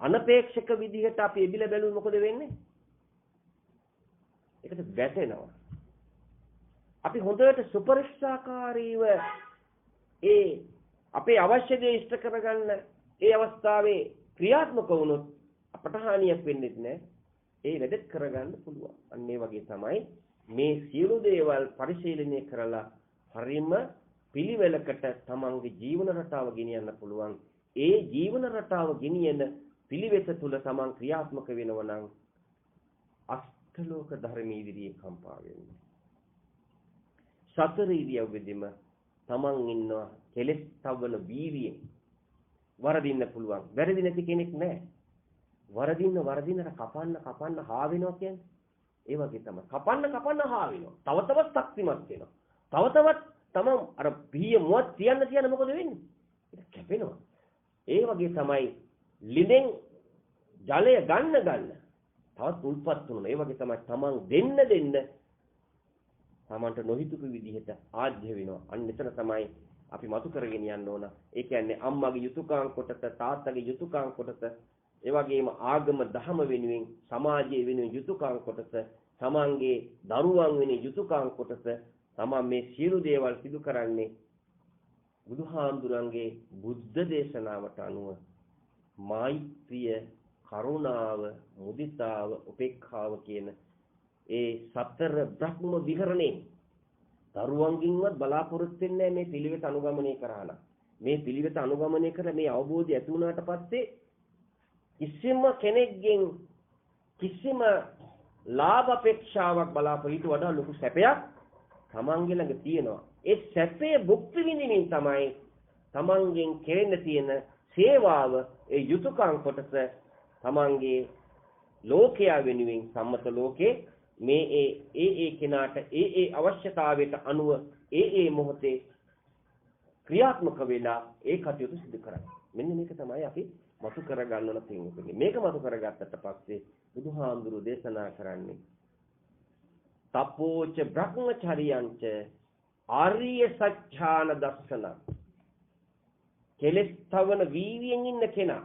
අනපේක්ෂක විදිහට අපි එබිලා බැලුවොත් මොකද වෙන්නේ? ඒකට වැටෙනවා. අපි හොඳට සුපරික්ෂාකාරීව ඒ අපේ අවශ්‍ය දේ ඉෂ්ට කරගන්න ඒ අවස්ථාවේ ක්‍රියාත්මක වුණොත් අපට හානියක් වෙන්නේ නැහැ. ඒ වැඩත් කරගන්න පුළුවන්. අන්න ඒ වගේ තමයි මේ සියලු දේවල් පරිශීලනය කරලා හරිම පිළිවෙලකට තමන්ගේ ජීවන රටාව ගෙනියන්න පුළුවන්. ඒ ජීවන රටාව ගෙනියන පිළිවෙත තුල තමන් ක්‍රියාත්මක වෙනවා නම් අෂ්ටලෝක ධර්මයේ ඉදිරියේ කම්පා වෙන්නේ. සතර ඉරියව්වෙදිම තමන් ඉන්නවා කෙලෙස් තවන වීරියෙන් වරදින්න පුළුවන්. වැරදි නැති කෙනෙක් නැහැ. වරදින්නට කපන්න හා වෙනවා කියන්නේ. ඒ වගේ තමයි. කපන්න හා වෙනවා. තව තවත් ශක්තිමත් වෙනවා. තව තවත් තමන් අර පිහිය මුවත් තියන්න මොකද වෙන්නේ? ඒක කැපෙනවා. ඒ වගේ තමයි ලිඳෙන් ජලය ගන්න තවත් උල්පත් වෙනවා. ඒ වගේ තමයි තමන් දෙන්න තමන්ට නොහිතුපු විදිහට ආධ්‍ය වෙනවා. අන්න එතන තමයි අපි මතු කරගෙන යන්න ඕන. ඒ කියන්නේ අම්මගේ යුතුයකම් කොටස, තාත්තගේ යුතුයකම් කොටස, ඒ වගේම ආගම දහම වෙනුවෙන්, සමාජයේ වෙනුවෙන් යුතුයකම් කොටස, තමන්ගේ දරුවන් වෙනුවෙන් යුතුයකම් කොටස, තමන් මේ සියලු දේවල් සිදු කරන්නේ බුදුහාමුදුරන්ගේ බුද්ධ දේශනාවට අනුව මෛත්‍රිය, කරුණාව, මුදිතාව, උපේක්ඛාව කියන ඒ සතර බ්‍රහ්ම විහරණේ දරුවන්ගින්වත් බලාපොරොත්තු වෙන්නේ මේ පිළිවෙත අනුගමනය කරා නම්. මේ පිළිවෙත අනුගමනය කර මේ අවබෝධය ඇති වුණාට පස්සේ කිසිම කෙනෙක්ගෙන් කිසිම ලාභ අපේක්ෂාවක් බලාපොරොත්තු වඩා ලොකු සැපයක් තමන්ගේ ළඟ තියෙනවා. ඒ සැපේ භුක්ති විඳින්න තමයි තමන්ගෙන් කෙරෙන්න තියෙන සේවාව, ඒ යුතුයකම් කොටස තමන්ගේ ලෝකයා වෙනුවෙන් සම්මත ලෝකේ මේ ඒ කෙනාට ඒ අවශ්‍යතාවයට අනුව ඒ මොහොතේ ක්‍රියාත්මක වෙලා ඒ කටයුතු සිදු කරන්නේ. මෙන්න මේක තමයි අපි මතු කරගන්න ඕන තියෙන්නේ. මේක මතු කරගත්තට පස්සේ බුදුහාමුදුරු දේශනා කරන්නේ තපෝච බ්‍රහ්මචර්යංච ආර්ය සත්‍යාන දර්ශන. කෙලස් තවන වීර්යයෙන් ඉන්න කෙනා,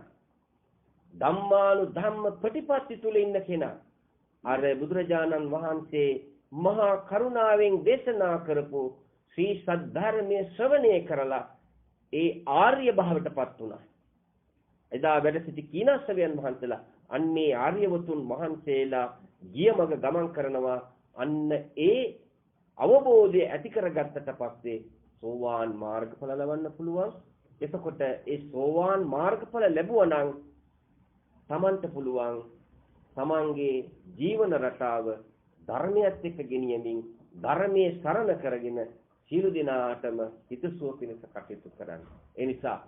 ධම්මානු ධම්ම ප්‍රතිපatti තුල ඉන්න කෙනා, අර බුදුරජාණන් වහන්සේ මහා කරුණාවෙන් දේශනා කරපු ශ්‍රී සද්ධර්මයේ ශ්‍රවණය කරලා ඒ ආර්ය භාවයටපත් වුණා. එදා වැඩ සිටි කීනාසවයන් වහන්සේලා අන්නේ ආර්යවතුන් වහන්සේලා ගිය මඟ ගමන් කරනවා. අන්න ඒ අවබෝධය ඇති කරගත්තට පස්සේ සෝවාන් මාර්ගඵල ලබන්න පුළුවන්. එතකොට ඒ සෝවාන් මාර්ගඵල ලැබුවා නම් තමන්ට පුළුවන් තමන්ගේ ජීවන රටාව ධර්මයත් එක්ක ගෙනියමින් ධර්මයේ සරණ කරගෙන සියලු දෙනාටම හිතසුව පිණිස කටයුතු කරන්න. ඒ නිසා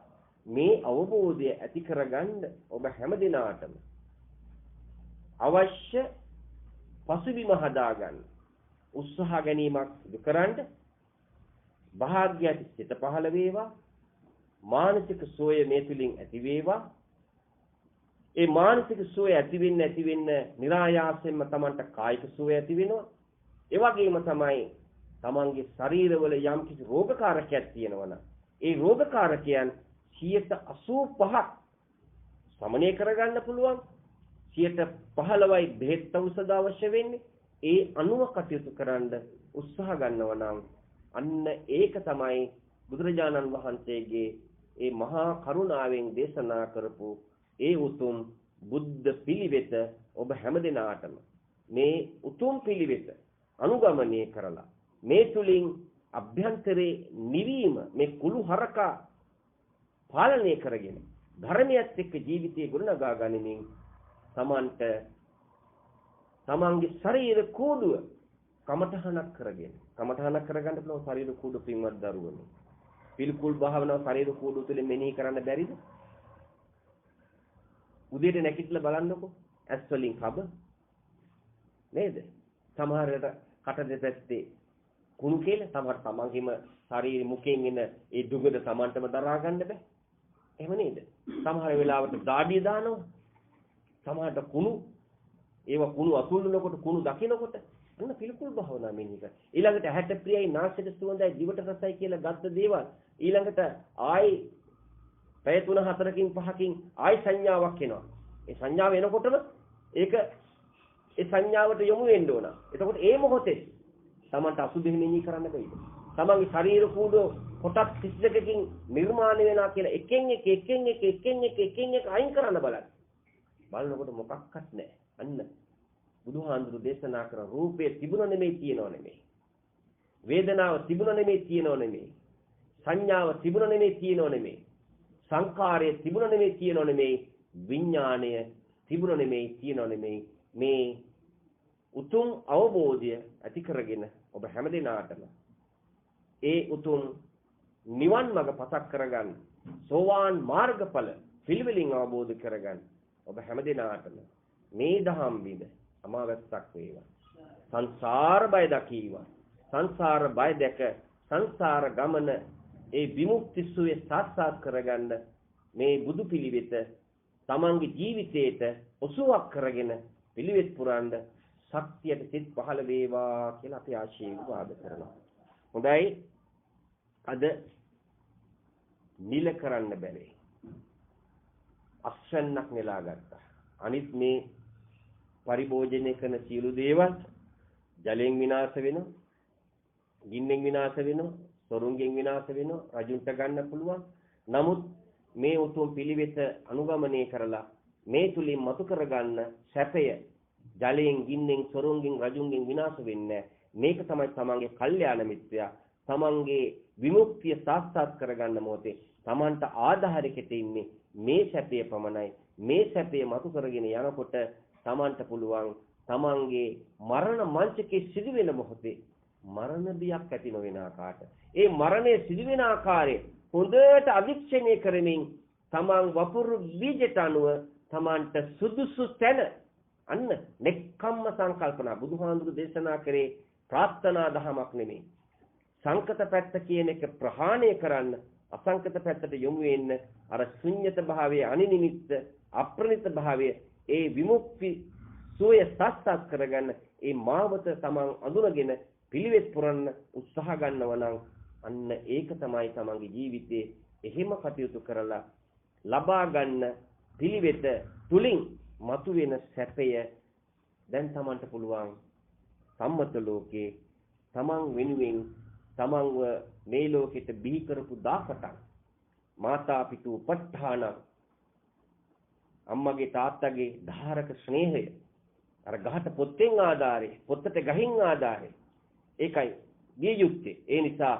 මේ අවබෝධය ඇති කරගන්න ඔබ හැම දිනාටම අවශ්‍ය පසුබිම හදාගන්න උත්සාහ ගැනීමක් සිදු කරන්න. භාග්‍යයට සිත පහළ වේවා. මානසික සෝය මේ තුලින් ඇති වේවා. ඒ මානසික සෝය ඇති වෙන්න નિરાයාසයෙන්ම Tamanට කායික සෝය ඇති වෙනවා. ඒ වගේම තමයි Tamanගේ ශරීරවල යම් කිසි රෝගකාරකයක් තියෙනවා නම් ඒ රෝගකාරකයන් 85% සමනය කරගන්න පුළුවන්. 15%යි බෙහෙත් ඖෂධ අවශ්‍ය වෙන්නේ. ඒ අනුව කටයුතු කරන්න උත්සාහ ගන්නවා නම් අන්න ඒක තමයි බුදුරජාණන් වහන්සේගේ ඒ මහා කරුණාවෙන් දේශනා කරපු ඒ උතුම් බුද්ධ පිළිවෙත ඔබ හැමදෙනාටම මේ උතුම් පිළිවෙත අනුගමනය කරලා මේ තුලින් අභ්‍යන්තරේ නිවීම මේ කුළු හරකා පාලනය කරගෙන ධර්මයත් එක්ක ජීවිතය ගොඩනගා ගනිමින් තමන්ට තමන්ගේ ශරීර කූඩුව කමඨහනක් කරගන්න පුළුවන් ශරීර කූඩුව පින්වත් දරුවනේ. පිළිකුල් භාවනාව ශරීර කූඩුව තුළින් මෙනෙහි කරන්න බැරිද? උදේට නැගිටලා බලන්නකෝ. ඇස් වලින් කබ නේද? සමහරකට කට දෙපැත්තේ කුණු කියලා සමහර තමන්ගේම ශරීර මුඛයෙන් එන ඒ දුගඳ තමන්ටම දරා ගන්න බෑ. එහෙම නේද? සමහර වෙලාවට දාඩිය දානවා. සමහරට කුණු ඒවා කුණු අතුල්නකොට කුණු දකින්නකොට අන්න පිළිකුල් භාවනා මෙනෙහි කර. ඊළඟට ඇහැට ප්‍රියයි නාසයට සුවඳයි දිවට රසයි කියලා ගත්ත දේවල් ඊළඟට ආයි පැය 3-4කින් 5කින් ආයි සංඥාවක් එනවා. ඒ සංඥාව එනකොටම ඒක ඒ සංඥාවට යොමු වෙන්න ඕන. එතකොට ඒ මොහොතේ තමන්ට අසුබෙහි මෙනෙහි කරන්න බැයිද? තමන්ගේ ශරීර කූඩුව කොටස් 32කින් නිර්මාණය වෙනවා කියලා එකෙන් එක අයින් කරන්න බලන්න. බලනකොට මොකක්වත් නැහැ. අන්න බුදුහාඳුරු දේශනා කරන රූපේ තිබුණ නෙමෙයි තියෙනව නෙමෙයි. වේදනාව තිබුණ නෙමෙයි තියෙනව නෙමෙයි. සංඥාව තිබුණ නෙමෙයි තියෙනව නෙමෙයි. සංකාරය තිබුණ නෙමෙයි තියෙනව නෙමෙයි. විඥාණය තිබුණ නෙමෙයි තියෙනව නෙමෙයි. මේ උතුම් අවබෝධය ඇති කරගෙන ඔබ හැමදෙනාටම ඒ උතුම් නිවන් මඟ පසක් කරගන්න සෝවාන් මාර්ගඵල පිළිවෙලින් අවබෝධ කරගන්න ඔබ හැමදෙනාටම මේ දහම් විඳ අමාවැස්සක් වේවා. සංසාර බය දකීවා. සංසාර බය දැක සංසාර ගමන ඒ විමුක්ති සුවේ සාක්ෂාත් කරගන්න මේ බුදු පිළිවෙත තමන්ගේ ජීවිතේට ඔසුවක් කරගෙන පිළිවෙත් පුරන්න ශක්තියට සිත් පහළ වේවා කියලා අපි ආශිර්වාද කරනවා. හොඳයි. අද නිල කරන්න බැරේ. අස්වැන්නක් නෙලා ගත්තා. අනිත් මේ පරිභෝජනය කරන සියලු දේවල් ජලයෙන් විනාශ වෙනවා, ගින්නෙන් විනාශ වෙනවා, සොරුන්ගෙන් විනාශ වෙනවා, රජුන්ට ගන්න පුළුවන්. නමුත් මේ උතුම් පිළිවෙත අනුගමනය කරලා මේ තුලින් මතු කරගන්න සැපය ජලයෙන්, ගින්නෙන්, සොරුන්ගෙන්, රජුන්ගෙන් විනාශ වෙන්නේ. මේක තමයි තමන්ගේ කල්යාණ මිත්‍රයා. තමන්ගේ විමුක්තිය සාක්ෂාත් කරගන්න මොහොතේ තමන්ට ආධාරයකට ඉන්නේ මේ සැපය පමණයි. මේ සැපය මතු කරගෙන යනකොට තමන්ට පුළුවන් තමන්ගේ මරණ මංචකයේ සිදුවෙන මොහොතේ මරණ බියක් ඇති නොවන ආකාරයට ඒ මරණය සිදුවෙන ආකාරය හොඳට අධික්ෂණය කරමින් තමන් වපුරු බීජයට අනුව තමන්ට සුදුසු තැන අන්න නෙක්ඛම්ම සංකල්පනා බුදුහාඳුරු දේශනා කරේ ප්‍රාර්ථනා දහමක් නෙමෙයි. සංකත පැත්ත කියන එක ප්‍රහාණය කරන්න අසංකත පැත්තට යොමු වෙන්න අර ශුන්්‍යත භාවයේ අනිනිමිත්ත අප්‍රණිත භාවයේ ඒ විමුක්ති සෝය සාක්ෂාත් කරගන්න ඒ මාවත තමන් අඳුනගෙන පිළිවෙත් පුරන්න උත්සාහ ගන්නවා නම් අන්න ඒක තමයි තමන්ගේ ජීවිතේ එහෙම කටයුතු කරලා ලබා ගන්න පිළිවෙත තුලින් මතුවෙන සැපය දැන් තමන්ට පුළුවන් සම්මත ලෝකේ තමන් වෙනුවෙන් තමන්ව මේ ලෝකෙට බිහි කරපු දාසටක් මාතා පිතු උපස්ථාන අම්මගේ තාත්තගේ ධාරක ස්නේහය අර ගහට පොත්තෙන් ආධාරේ පොත්තට ගහින් ආධාරේ ඒකයි දිය යුත්තේ. ඒ නිසා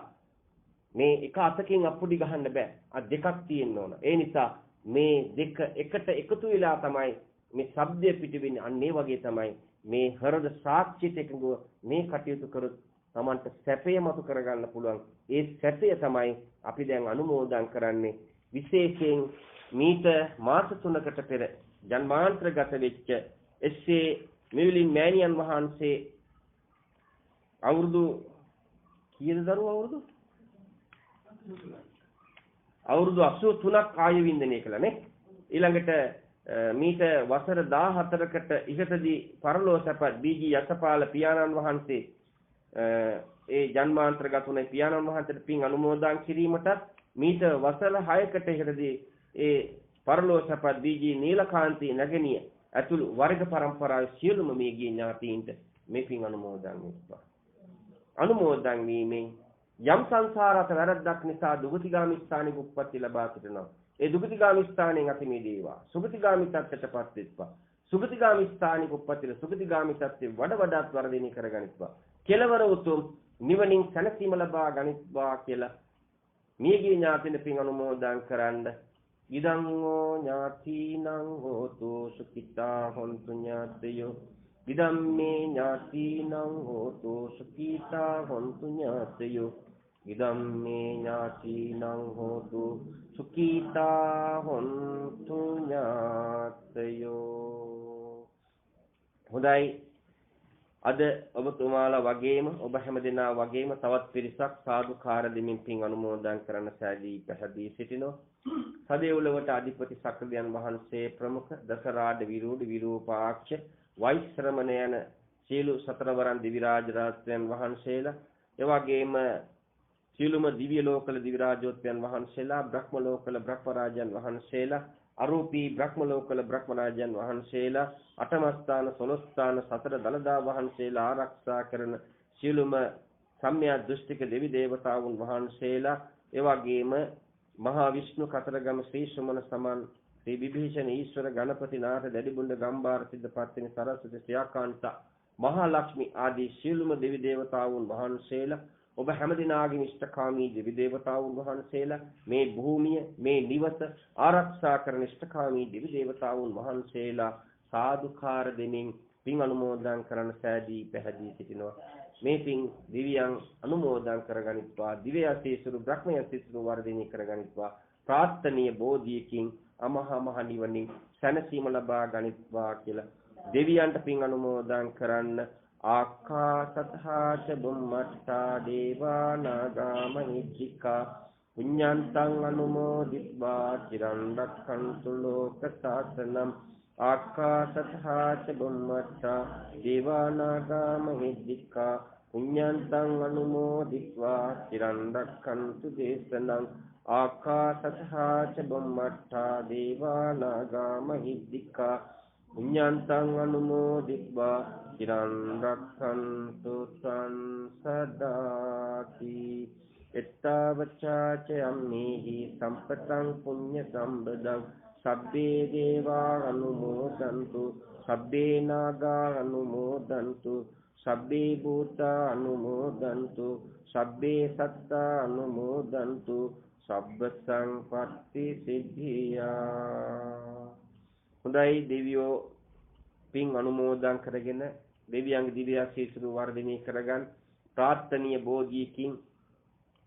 මේ එක අතකින් අප්පුඩි ගහන්න බෑ. අත් දෙකක් තියෙන්න ඕන. ඒ නිසා මේ දෙක එකට එකතු වෙලා තමයි මේ ශබ්දය පිටවෙන්නේ. අන්න ඒ වගේ තමයි මේ හෘද සාක්ෂිත එකඟව මේ කටයුතු කරොත් Tamanට සැපය මතු කරගන්න පුළුවන්. ඒ සැපය තමයි අපි දැන් අනුමෝදන් කරන්නේ. විශේෂයෙන් මීට මාස 3කට පෙර ජන්මාන්තරගත වෙච්ච එස්.ඒ. මිවිලින් මෑණියන් වහන්සේ අවුරුදු කීයද දරුවෝ අවුරුදු 83ක් ආයු වින්දනය කළා නේ. ඊළඟට මීට වසර 14කට ඉහතදී පරලෝ සැපත් බීජී යසපාල පියාණන් වහන්සේ ඒ ජන්මාන්තරගත වුණේ පියාණන් වහන්සේට පින් අනුමෝදන් කිරීමටත් මීට වසර 6කට ඉහතදී ඒ පරලෝ සැපත් බීජී නීලකාන්ති නැගණිය ඇතුළු වර්ග පරම්පරාවේ සියලුම මේ ගිය ඥාතීන්ට මේ පින් අනුමෝදන් වෙත්වා. අනුමෝදන් වීමෙන් යම් සංසාරත වැරද්දක් නිසා දුගතිගාමී ස්ථානෙක උප්පත්ති ලබා සිටිනවා. ඒ දුගතිගාමී ස්ථානයෙන් අති මිදේවා. සුගතිගාමී තත්ත්වයටපත් වෙත්වා. සුගතිගාමී ස්ථානික උප්පත්තිල සුගතිගාමී තත්ත්වෙ වඩාත් වර්ධනය කරගනිත්වා. කෙලවර උතුම් නිවනින් සැනසීම ලබා ගනිත්වා කියලා මියගිය ඥාතින පින් අනුමෝදන් කරන්න. ඉදං ෝ ඥාතිනං හෝතු සුඛිතා හොන්තු ඥාතයෝ ඉදම් මේ ඥාතිනං හෝතු සුඛිතා හොන්තු ඥාතයෝ ඉදම් මේ ඥාතිනං හෝතු සුඛිතා හොන්තු ඥාතයෝ. හොඳයි, අද ඔබතුමාලා වගේම ඔබ හැමදෙනා වගේම තවත් පිරිසක් සාදුකාර දෙමින් පින් අනුමෝදන් කරන්න සෑදී පැහැදී සිටිනවා. සදේවලවට අධිපති සක්‍රදයන් වහන්සේ ප්‍රමුඛ දසරාඩ විරූඪ විරූපාක්ෂ වෛශ්‍රමණ යන සීල සතරවරන් දිවි රාජ රාජ්‍යයන් වහන්සේලා, එවැගේම සීලුම දිව්‍ය ලෝකවල දිවි රාජෝත්යන් වහන්සේලා, බ්‍රහ්ම ලෝකවල බ්‍රහ්ම රාජයන් වහන්සේලා, අරූපී බ්‍රහ්ම ලෝකවල බ්‍රහ්ම රාජයන් වහන්සේලා, අටමස්ථාන සොළොස්ථාන සතර දළදා වහන්සේලා ආරක්ෂා කරන සීලුම සම්‍යක් දෘෂ්ටික දෙවි දේවතාවුන් වහන්සේලා, එවැගේම මහා විෂ්ණු කතරගම ශ්‍රී සුමන සමන් ශ්‍රී විභීෂණ ඊශ්වර ගණපති නාථ දැඩිබුණ්ඩ ගම්බාර සිද්ධ පත්තිනි සරස්වති ශ්‍රියාකාන්ත මහා ලක්ෂ්මී ආදී සීලුම දෙවි දේවතාවුන් වහන්සේලා, ඔබ හැමදිනාගේම ඉෂ්ඨකාමී දෙවි දේවතාවුන් වහන්සේලා, මේ භූමිය මේ නිවස ආරක්ෂා කරන ඉෂ්ඨකාමී දෙවි දේවතාවුන් වහන්සේලා සාදුකාර දෙමින් පින් අනුමෝදන් කරන සෑදී පැහැදී සිටිනවා. මේ පින් දිව්‍යයන් අනුමෝදන් කරගනිත්වා. දිව්‍යයන්සීසුරු බ්‍රහ්මයන්සීසුරු වර්ධනය කරගනිත්වා. ප්‍රාර්ථනීය බෝධියකින් අමහා මහ නිවනින් සැනසීම ලබා ගනිත්වා කියලා දෙවියන්ට පින් අනුමෝදන් කරන්න. ආකාසත්තා ච බුම්මත්තා දේවා නාග මහිද්దికා පුඤ්ඤන්තං අනුමෝදිත්වා චිරන් රක්ඛන්තු ලෝක සාසනං. ආකාසත්තා ච බුම්මත්තා දේවා නාග මහිද්దికා පුඤ්ඤන්තං අනුමෝදිත්වා චිරන් රක්ඛන්තු දේශනං. ආකාසත්තා ච බුම්මත්තා දේවා නාග මහිද්దికා පුඤ්ඤන්තං අනුමෝදිත්වා චිරන් රක්ඛන්තු සංසදාති. එත්තවචාච අම්මේහි සම්පතං පුඤ්ඤ සම්බදං සබ්බේ දේවා අනුමෝදන්තු සබ්බේ නාගා අනුමෝදන්තු සබ්බේ භූතා අනුමෝදන්තු සබ්බේ සත්තා අනුමෝදන්තු සබ්බ සංපත්ති සිද්ධියා. හොඳයි, දෙවියෝ පින් අනුමෝදන් කරගෙන දෙවියන්ගේ දිව්‍ය ආශීර්වාද වර්ධනය කරගන්න, ප්‍රාර්ථනීය බෝධියකින්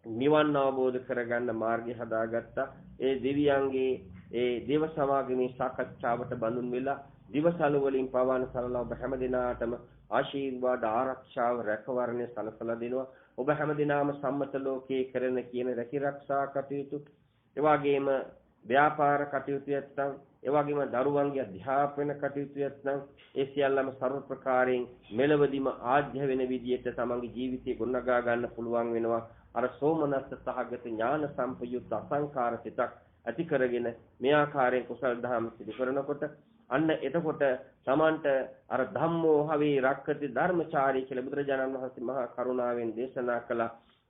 නිවන් අවබෝධ කරගන්න මාර්ගය හදාගත්තා. ඒ දෙවියන්ගේ ඒ දේව සමාගමේ සාකච්ඡාවට බඳුන් වෙලා දිවසලු වලින් පවන සලලා ඔබ හැමදිනාටම ආශීර්වාද ආරක්ෂාව රැකවරණය සලසලා දෙනවා. ඔබ හැමදිනාම සම්මත ලෝකයේ කරන කියන රැකිරක්ෂා කටයුතු, එවාගෙම ව්‍යාපාර කටයුතු නැත්නම්, එවාගෙම දරුවන්ගේ අධ්‍යාපන කටයුතු නැත්නම්, ඒ සියල්ලම ਸਰව ප්‍රකාරයෙන් මෙලවදීම ආධ්‍ය වෙන විදියට තමන්ගේ ජීවිතය ගොඩනගා ගන්න පුළුවන් වෙනවා. අර සෝමනස්ස සහගත ඥාන සම්පයුක්ත අසංකාර සිතක් ඇති කරගෙන මේ ආකාරයෙන් කුසල දහම් සිදු කරනකොට අන්න එතකොට තමන්ට අර ධම්මෝ හවේ රක්කති ධර්මචාරී කියලා බුදුරජාණන් වහන්සේ මහා කරුණාවෙන් දේශනා කළ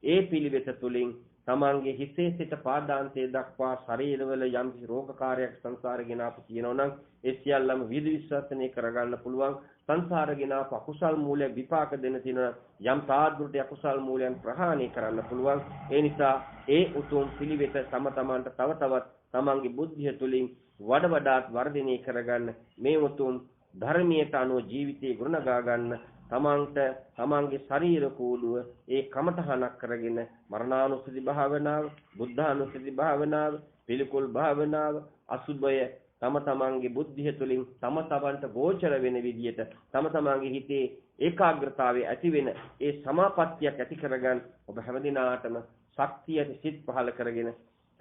ඒ පිළිවෙත තුලින් තමන්ගේ හිතේ සිට පාදාන්තයේ දක්වා ශරීරවල යම් රෝගකාරයක් සංසාරගෙන ආපු කියනවනම් ඒ සියල්ලම විදි විශ්වාසනය කරගන්න පුළුවන්. සංසාරගෙන ආපු අකුසල් මූලයක් විපාක දෙන තින යම් තාද්දුට අකුසල් මූලයන් ප්‍රහාණය කරන්න පුළුවන්. ඒ නිසා ඒ උතුම් පිළිවෙත තම තමන්ට තව තවත් තමන්ගේ බුද්ධිය තුලින් වඩාත් වර්ධනය කරගන්න මේ උතුම් ධර්මයට අනුව ජීවිතේ ගුණගා ගන්න තමන්ගේ ශරීර කූඩුව ඒ කමඨහනක් කරගෙන මරණානුස්සති භාවනාව, බුද්ධානුස්සති භාවනාව, පිළිකුල් භාවනාව, අසුභය තමන්ගේ බුද්ධිය තුළින් තමන්ට ගෝචර වෙන විදියට තමන්ගේ හිතේ ඒකාග්‍රතාවය ඇති වෙන ඒ සමාපත්තියක් ඇති කරගන්න ඔබ හැමදිනාටම ශක්තියට සිත් පහල කරගෙන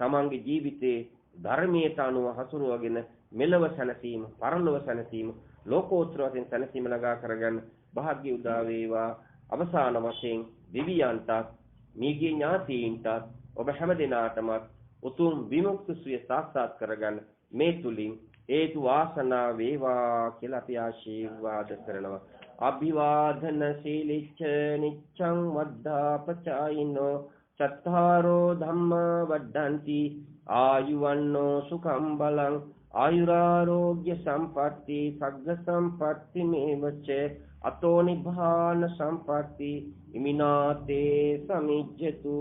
තමන්ගේ ජීවිතේ ධර්මයට අනුව හසුරුවගෙන මෙලව සැනසීම, පරලොව සැනසීම, ලෝකෝත්තර වශයෙන් සැනසීම ළඟා කරගන්න භාග්‍ය උදා වේවා. අවසාන වශයෙන් දෙවියන්ටත් මියගිය ඥාතීන්ටත් ඔබ හැමදිනාටම උතුම් විමුක්ති සුවය සාක්ෂාත් කරගන්න මේ තුලින් හේතු වාසනා වේවා කියලා අපි ආශිර්වාද කරනවා. අභිවාදන සීලිච්ඡ නිච්ඡං වද්ධාපචායිනෝ චත්තාරෝ ධම්ම වඩ්ඩಂತಿ ආයුවන්නෝ සුඛං බලං ආයුරාෝග්‍ය සම්පatti සග්ග සම්පatti මේවච අතෝ නිභාන සම්පatti ඉමිනාතේ සමිජ්ජතු.